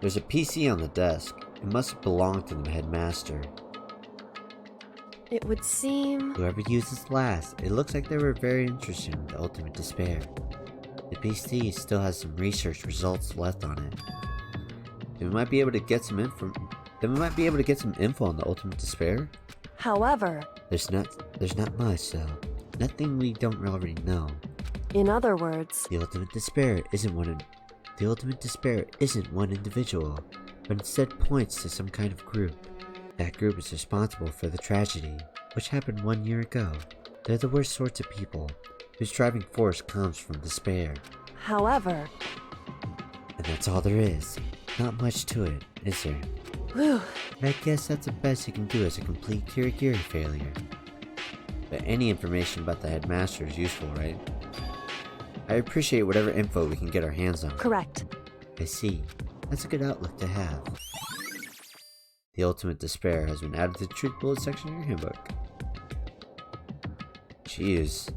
There's a PC on the desk. It must have belonged to the headmaster. It would seem... Whoever used this last, it looks like they were very interested in the ultimate despair. The PC still has some research results left on it. Then we might be able to get some info on the ultimate despair. However... There's not much though. Nothing we don't already know. In other words... The ultimate despair isn't one individual, but instead points to some kind of group. That group is responsible for the tragedy, which happened 1 year ago. They're the worst sorts of people, whose driving force comes from despair. However... And that's all there is. Not much to it, is there? Whew. But I guess that's the best you can do as a complete Kirigiri failure. But any information about the headmaster is useful, right? I appreciate whatever info we can get our hands on. Correct. I see. That's a good outlook to have. The ultimate despair has been added to the truth bullet section of your handbook. Jeez.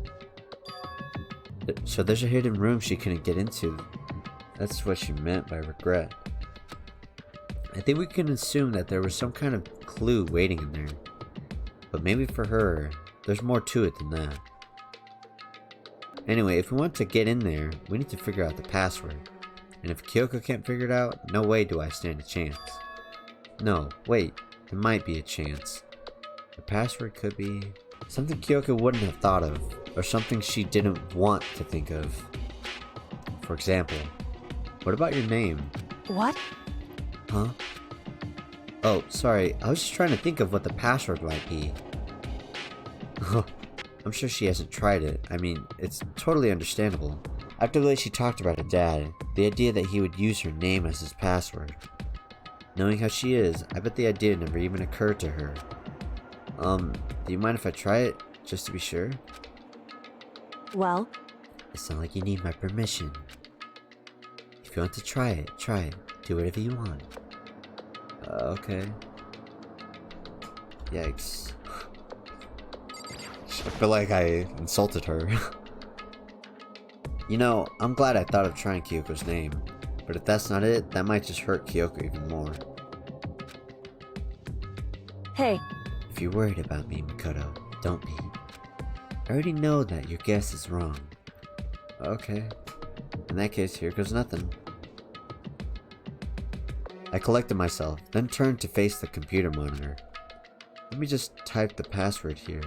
So there's a hidden room she couldn't get into. That's what she meant by regret. I think we can assume that there was some kind of clue waiting in there. But maybe for her, there's more to it than that. Anyway, if we want to get in there, we need to figure out the password. And if Kyoko can't figure it out, no way do I stand a chance. No, wait, there might be a chance. The password could be something Kyoko wouldn't have thought of, or something she didn't want to think of. For example, what about your name? What? Huh? Oh, sorry, I was just trying to think of what the password might be. I'm sure she hasn't tried it. I mean, it's totally understandable. After the way she talked about her dad, the idea that he would use her name as his password. Knowing how she is, I bet the idea never even occurred to her. Do you mind if I try it, just to be sure? Well? It's not like you need my permission. If you want to try it, try it. Do whatever you want. Okay. Yikes. I feel like I insulted her. You know, I'm glad I thought of trying Kyoko's name. But if that's not it, that might just hurt Kyoko even more. Hey, If you're worried about me, Makoto, don't be. I already know that your guess is wrong. Okay. In that case, here goes nothing. I collected myself, then turned to face the computer monitor. Let me just type the password here.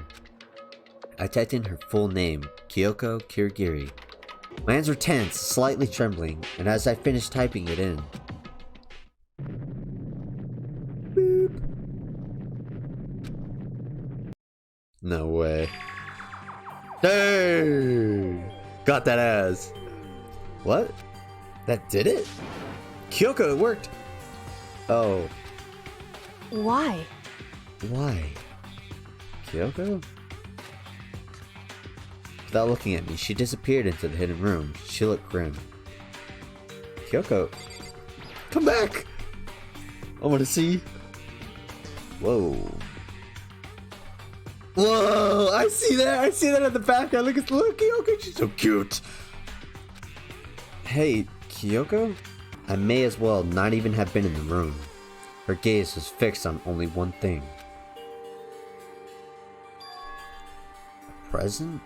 I typed in her full name, Kyoko Kirigiri. My hands were tense, slightly trembling, and as I finished typing it in... Boop. No way. Dang! Got that ass. What? That did it? Kyoko, it worked! Oh. why? Why? Kyoko? Without looking at me, she disappeared into the hidden room. She looked grim. Kyoko, come back! I want to see. Whoa. Whoa! I see that! I see that at the back. I look at Kyoko. She's so cute. Hey, Kyoko? I may as well not even have been in the room. Her gaze was fixed on only one thing. A present?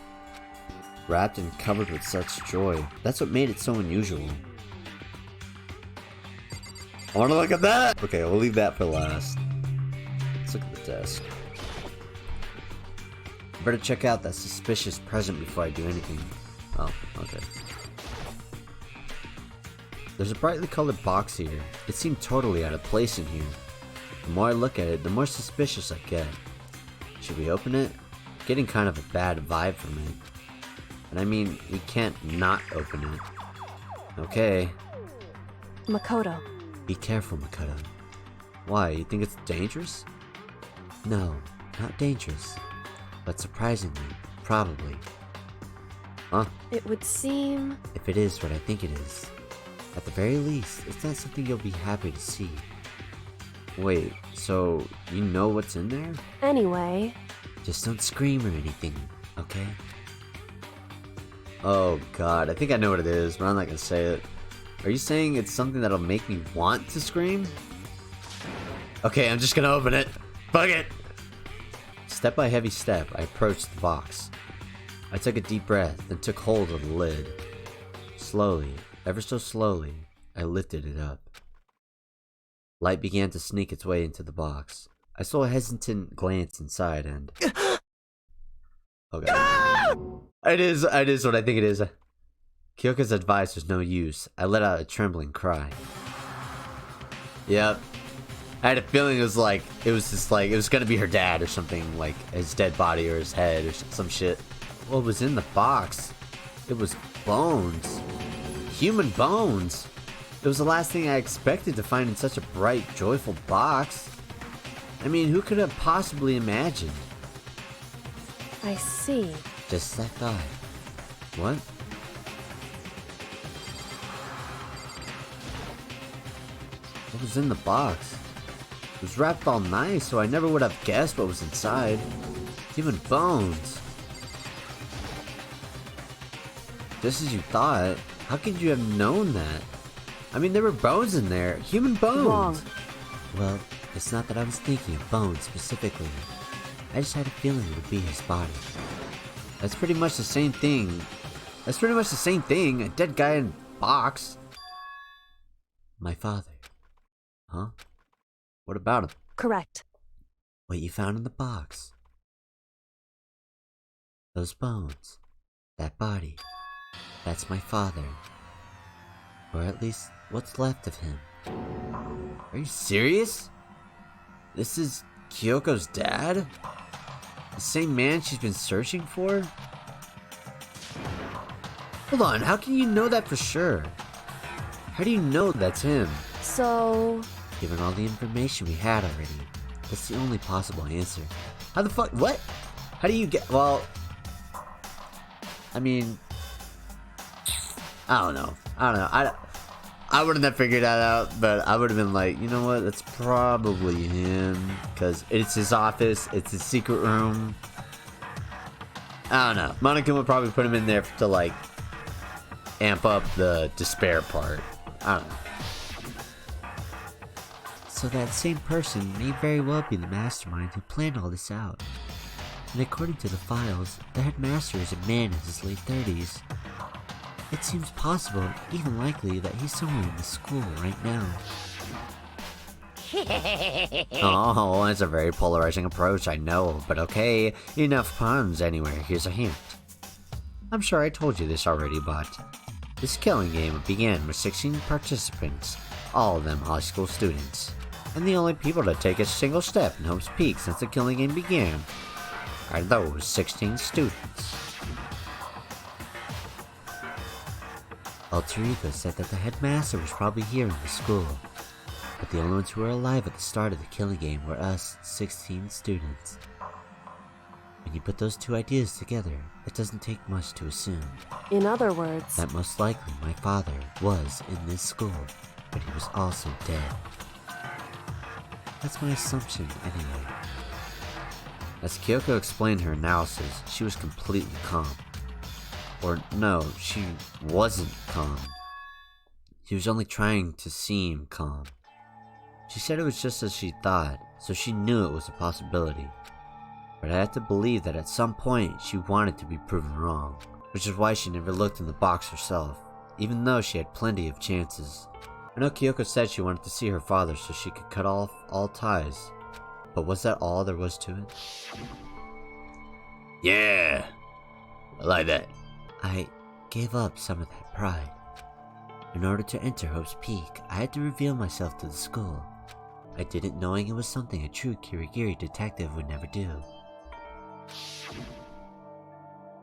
Wrapped and covered with such joy. That's what made it so unusual. I wanna look at that! Okay, we'll leave that for last. Let's look at the desk. I better check out that suspicious present before I do anything. Oh, okay. There's a brightly colored box here. It seemed totally out of place in here. The more I look at it, the more suspicious I get. Should we open it? Getting kind of a bad vibe from it. And I mean, we can't not open it. Okay. Makoto. Be careful, Makoto. Why, you think it's dangerous? No, not dangerous. But surprisingly, probably. Huh? It would seem... If it is what I think it is, at the very least, it's not something you'll be happy to see. Wait, so you know what's in there? Anyway... Just don't scream or anything, okay? Oh god, I think I know what it is, but I'm not gonna say it. Are you saying it's something that'll make me want to scream? Okay, I'm just gonna open it. Fuck it! Step by heavy step, I approached the box. I took a deep breath, then took hold of the lid. Slowly, ever so slowly, I lifted it up. Light began to sneak its way into the box. I saw a hesitant glance inside and... Okay. It is what I think it is. Kyoko's advice was no use. I let out a trembling cry. Yep. I had a feeling it was gonna be her dad or something, like his dead body or his head or some shit. What was in the box? It was bones. Human bones. It was the last thing I expected to find in such a bright, joyful box. I mean, who could have possibly imagined? I see. Just as I thought. What? What was in the box? It was wrapped all nice, so I never would have guessed what was inside. Even bones. Just as you thought. How could you have known that? I mean, there were bones in there. Human bones. Wrong. Well, it's not that I was thinking of bones specifically. I just had a feeling it would be his body. That's pretty much the same thing. A dead guy in a box. My father. Huh? What about him? Correct. What you found in the box. Those bones. That body. That's my father. Or at least what's left of him. Are you serious? This is Kyoko's dad? The same man she's been searching for? Hold on, how can you know that for sure? How do you know that's him? So... Given all the information we had already, that's the only possible answer. How the fuck? What? How do you get? Well, I mean, I don't know. I wouldn't have figured that out, but I would have been like, you know what? That's probably him, because it's his office, it's his secret room. I don't know. Monokuma would probably put him in there to, like, amp up the despair part. I don't know. So that same person may very well be the mastermind who planned all this out. And according to the files, the headmaster is a man in his late 30s. It seems possible, even likely, that he's somewhere in the school right now. Oh, that's a very polarizing approach, I know, but okay, enough puns. Anyway, here's a hint. I'm sure I told you this already, but this killing game began with 16 participants, all of them high school students. And the only people to take a single step in Hope's Peak since the killing game began are those 16 students. Alter Ego said that the headmaster was probably here in the school, but the only ones who were alive at the start of the killing game were us 16 students. When you put those two ideas together, it doesn't take much to assume. In other words, That most likely my father was in this school, but he was also dead. That's my assumption anyway. As Kyoko explained her analysis, she was completely calm. Or no, she wasn't calm. She was only trying to seem calm. She said it was just as she thought, so she knew it was a possibility. But I had to believe that at some point she wanted to be proven wrong, which is why she never looked in the box herself, even though she had plenty of chances. I know Kyoko said she wanted to see her father so she could cut off all ties, but was that all there was to it? Yeah, I like that. I gave up some of that pride. In order to enter Hope's Peak, I had to reveal myself to the school. I did it knowing it was something a true Kirigiri detective would never do.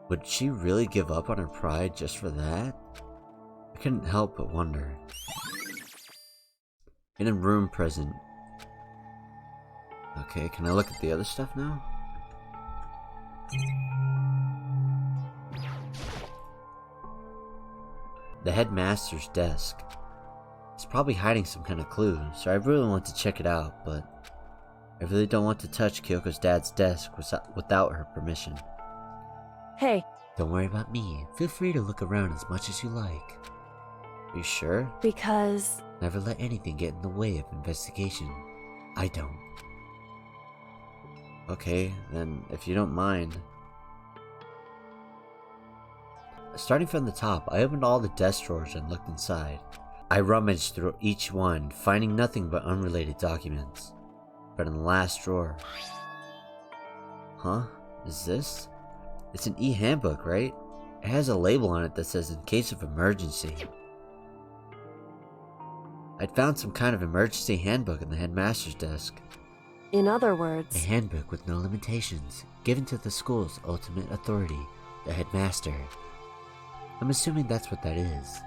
Would she really give up on her pride just for that? I couldn't help but wonder. In a room present. Okay, can I look at the other stuff now? The headmaster's desk. It's probably hiding some kind of clue, so I really want to check it out, but I really don't want to touch Kyoko's dad's desk without her permission. hey, Don't worry about me. Feel free to look around as much as you like. Are you sure? because Never let anything get in the way of investigation. I don't. Okay, then if you don't mind. Starting from the top, I opened all the desk drawers and looked inside. I rummaged through each one, finding nothing but unrelated documents. But in the last drawer... Huh? Is this? It's an e-handbook, right? It has a label on it that says in case of emergency. I'd found some kind of emergency handbook in the headmaster's desk. in other A words, handbook with no limitations, given to the school's ultimate authority, the headmaster. I'm assuming that's what that is.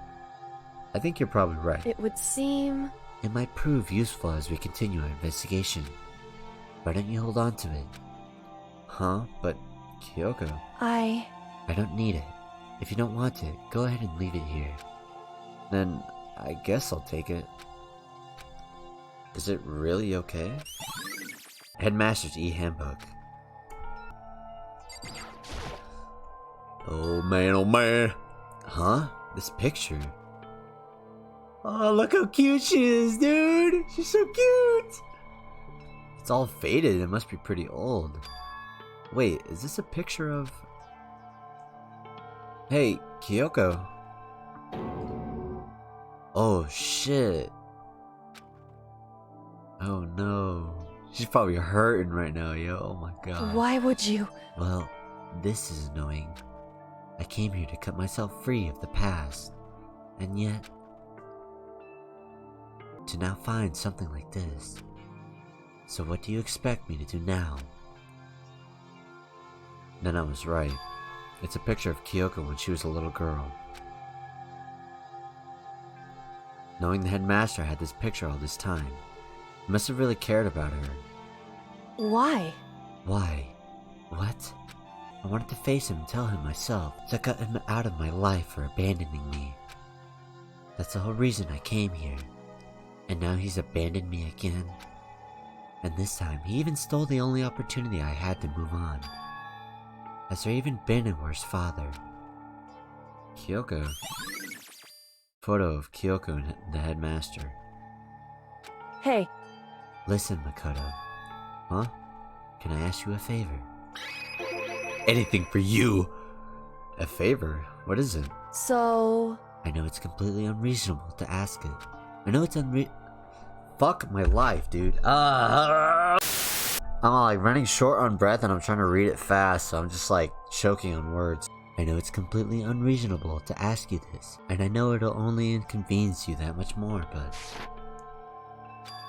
I think you're probably right. it would seem... It might prove useful as we continue our investigation. Why don't you hold on to it? Huh? But, Kyoko, I don't need it. If you don't want it, go ahead and leave it here. Then, I guess I'll take it. Is it really okay? Headmaster's e-handbook. Oh man. Huh? This picture? Oh, look how cute she is, dude! She's so cute! It's all faded, it must be pretty old. Wait, is this a picture of... Hey, Kyoko. Oh shit. Oh no. She's probably hurting right now, yo. Oh my god. why would you... Well, this is annoying. I came here to cut myself free of the past, and yet... to now find something like this. So what do you expect me to do now? Then I was right. It's a picture of Kyoko when she was a little girl. Knowing the headmaster had this picture all this time, he must have really cared about her. Why? Why? What? I wanted to face him and tell him myself to cut him out of my life for abandoning me. That's the whole reason I came here. And now he's abandoned me again. And this time, he even stole the only opportunity I had to move on. Has there even been a worse father? Kyoko. Photo of Kyoko and the headmaster. Hey, Listen, Makoto. Huh? Can I ask you a favor? Anything for you! A favor? What is it? so... I know it's completely unreasonable to ask it. I know it's Fuck my life, dude. I'm like running short on breath and I'm trying to read it fast, so I'm just like choking on words. I know it's completely unreasonable to ask you this, and I know it'll only inconvenience you that much more, but...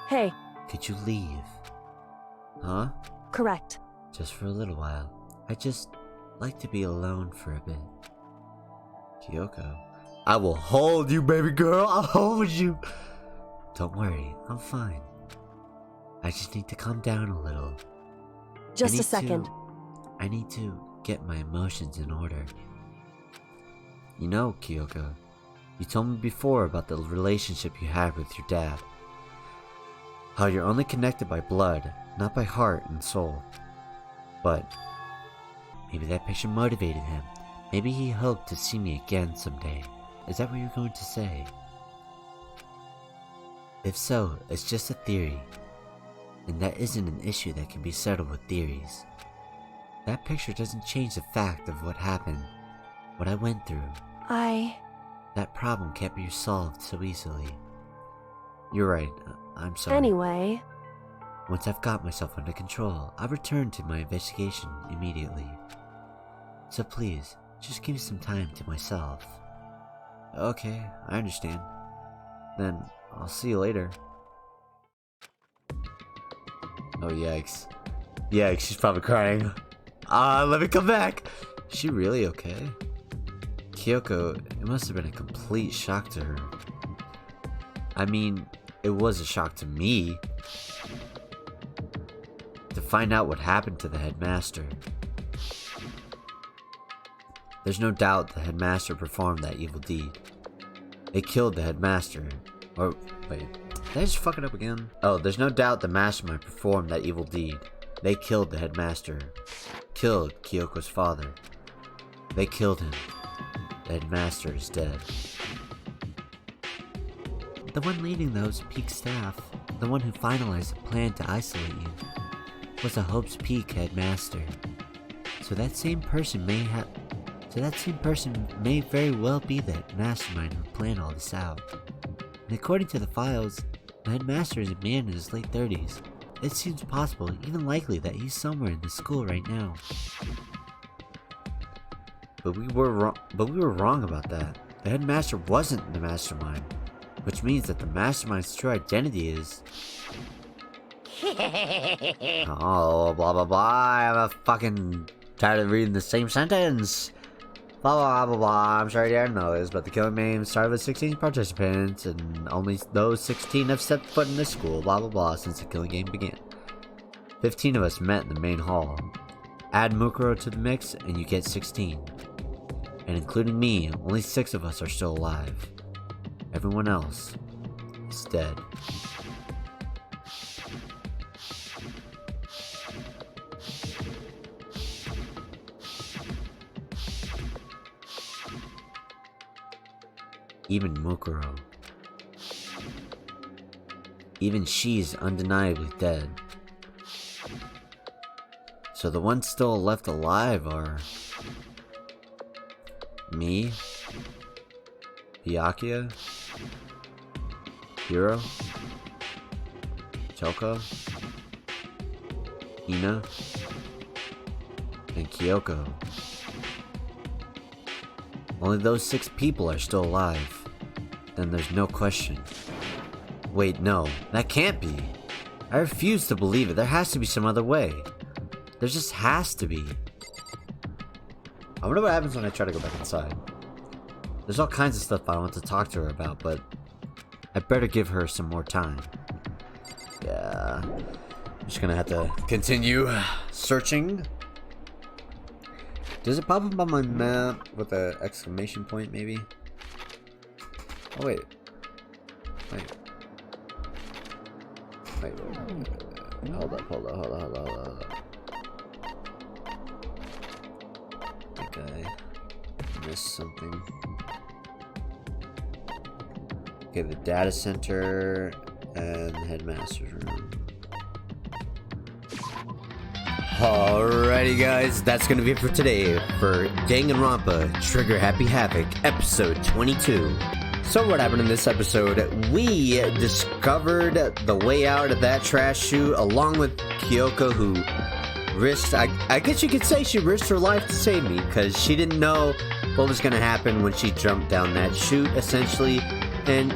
Hey, Could you leave? Huh? correct. Just for a little while. I'd just like to be alone for a bit. Kyoko. I will hold you, baby girl. I'll hold you. Don't worry, I'm fine. I just need to calm down a little. Just a second. I need to get my emotions in order. You know, Kyoko, you told me before about the relationship you had with your dad. How you're only connected by blood, not by heart and soul. But maybe that picture motivated him. Maybe he hoped to see me again someday. Is that what you're going to say? If so, it's just a theory. And that isn't an issue that can be settled with theories. That picture doesn't change the fact of what happened, what I went through. That problem can't be solved so easily. You're right, I'm sorry. Anyway, Once I've got myself under control, I'll return to my investigation immediately. So please, just give me some time to myself. Okay, I understand. Then, I'll see you later. Oh, yikes. Yikes, she's probably crying. Let me come back! Is she really okay? Kyoko, it must have been a complete shock to her. I mean, it was a shock to me. To find out what happened to the headmaster. There's no doubt the headmaster performed that evil deed. They killed the headmaster. Or, wait, did I just fuck it up again? Oh, there's no doubt the mastermind performed that evil deed. They killed the headmaster. Killed Kyoko's father. They killed him. The headmaster is dead. The one leading those Peak staff, the one who finalized the plan to isolate you, was a Hope's Peak headmaster. So that same person may very well be the mastermind who planned all this out. And according to the files, the headmaster is a man in his late 30s. It seems possible, even likely, that he's somewhere in the school right now. But we were wrong about that. The headmaster wasn't the mastermind, which means that the mastermind's true identity is... Oh, blah blah blah, I'm fucking tired of reading the same sentence. Blah blah blah blah, I'm sure you didn't know this, but the killing game started with 16 participants, and only those 16 have set foot in the school, blah blah blah, since the killing game began. 15 of us met in the main hall. Add Mukuro to the mix, and you get 16. And including me, only 6 of us are still alive. Everyone else is dead. Even Mukuro. Even she's undeniably dead. So the ones still left alive are... me? Byakuya? Hiro? Choko? Hina? And Kyoko. Only those 6 people are still alive. Then there's no question. Wait, no, that can't be. I refuse to believe it. There has to be some other way. There just has to be. I wonder what happens when I try to go back inside. There's all kinds of stuff I want to talk to her about, but I better give her some more time. Yeah, I'm just gonna have to continue searching. Does it pop up on my map with an exclamation point, maybe? Oh, wait. Hold up. guy. Missed something. Okay, the data center and the headmaster's room. Alrighty guys, that's gonna be it for today for Danganronpa Trigger Happy Havoc episode 22. So what happened in this episode? We discovered the way out of that trash chute along with Kyoko, who risked, I guess you could say she risked her life to save me, because she didn't know what was gonna happen when she jumped down that chute essentially, and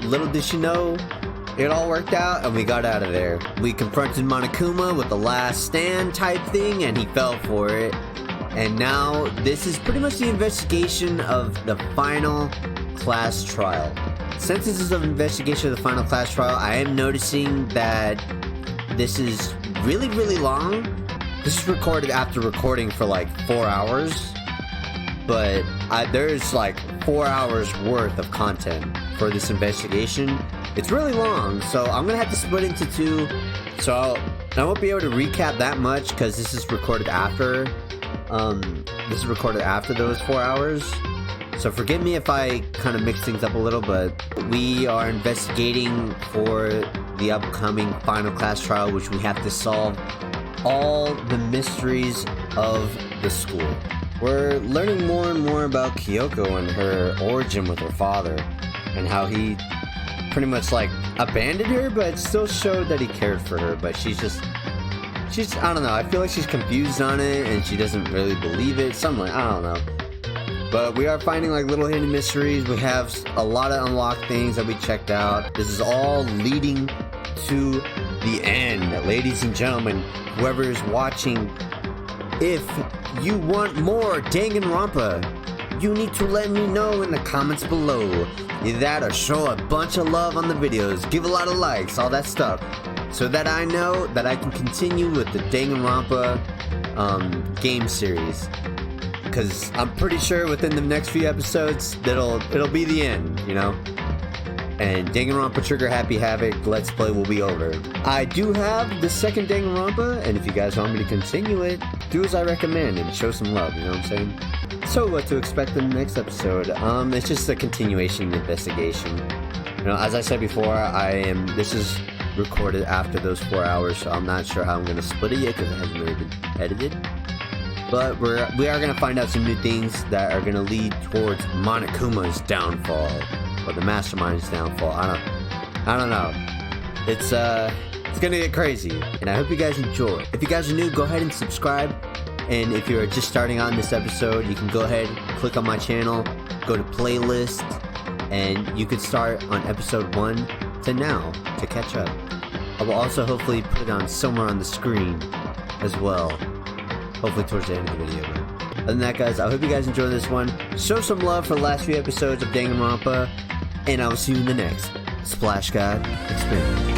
little did she know, it all worked out and we got out of there. We confronted Monokuma with the last stand type thing and he fell for it. And now this is pretty much the investigation of the final class trial. Since this is an investigation of the final class trial, I am noticing that this is really, really long. This is recorded after recording for like 4 hours. But there's like 4 hours worth of content for this investigation. It's really long, so I'm gonna have to split into two. So I won't be able to recap that much because this is recorded after. This is recorded after those 4 hours. So forgive me if I kind of mix things up a little, but we are investigating for the upcoming final class trial, which we have to solve all the mysteries of the school. We're learning more and more about Kyoko and her origin with her father, and how he pretty much like abandoned her, but still showed that he cared for her. But she's I don't know, I feel like she's confused on it and she doesn't really believe it, something like, I don't know. But we are finding like little hidden mysteries. We have a lot of unlocked things that we checked out. This is all leading to the end. Ladies and gentlemen, whoever is watching, if you want more Danganronpa, you need to let me know in the comments below. Either that or show a bunch of love on the videos, give a lot of likes, all that stuff, so that I know that I can continue with the Danganronpa game series. Because I'm pretty sure within the next few episodes it'll be the end, you know. And Danganronpa Trigger Happy Havoc Let's Play will be over. I do have the second Danganronpa, and if you guys want me to continue it, do as I recommend and show some love, you know what I'm saying? So what to expect in the next episode? It's just a continuation of the investigation. You know, as I said before, this is recorded after those 4 hours, so I'm not sure how I'm gonna split it yet because it hasn't really been edited. But we are gonna find out some new things that are gonna lead towards Monokuma's downfall, or the mastermind's downfall. I don't know. It's gonna get crazy, and I hope you guys enjoy. If you guys are new, go ahead and subscribe. And if you're just starting on this episode, you can go ahead, click on my channel, go to playlist, and you could start on episode 1 to now to catch up. I will also hopefully put it on somewhere on the screen as well. Hopefully towards the end of the video. But other than that, guys, I hope you guys enjoyed this one. Show some love for the last few episodes of Danganronpa, and I will see you in the next Splash God Experience.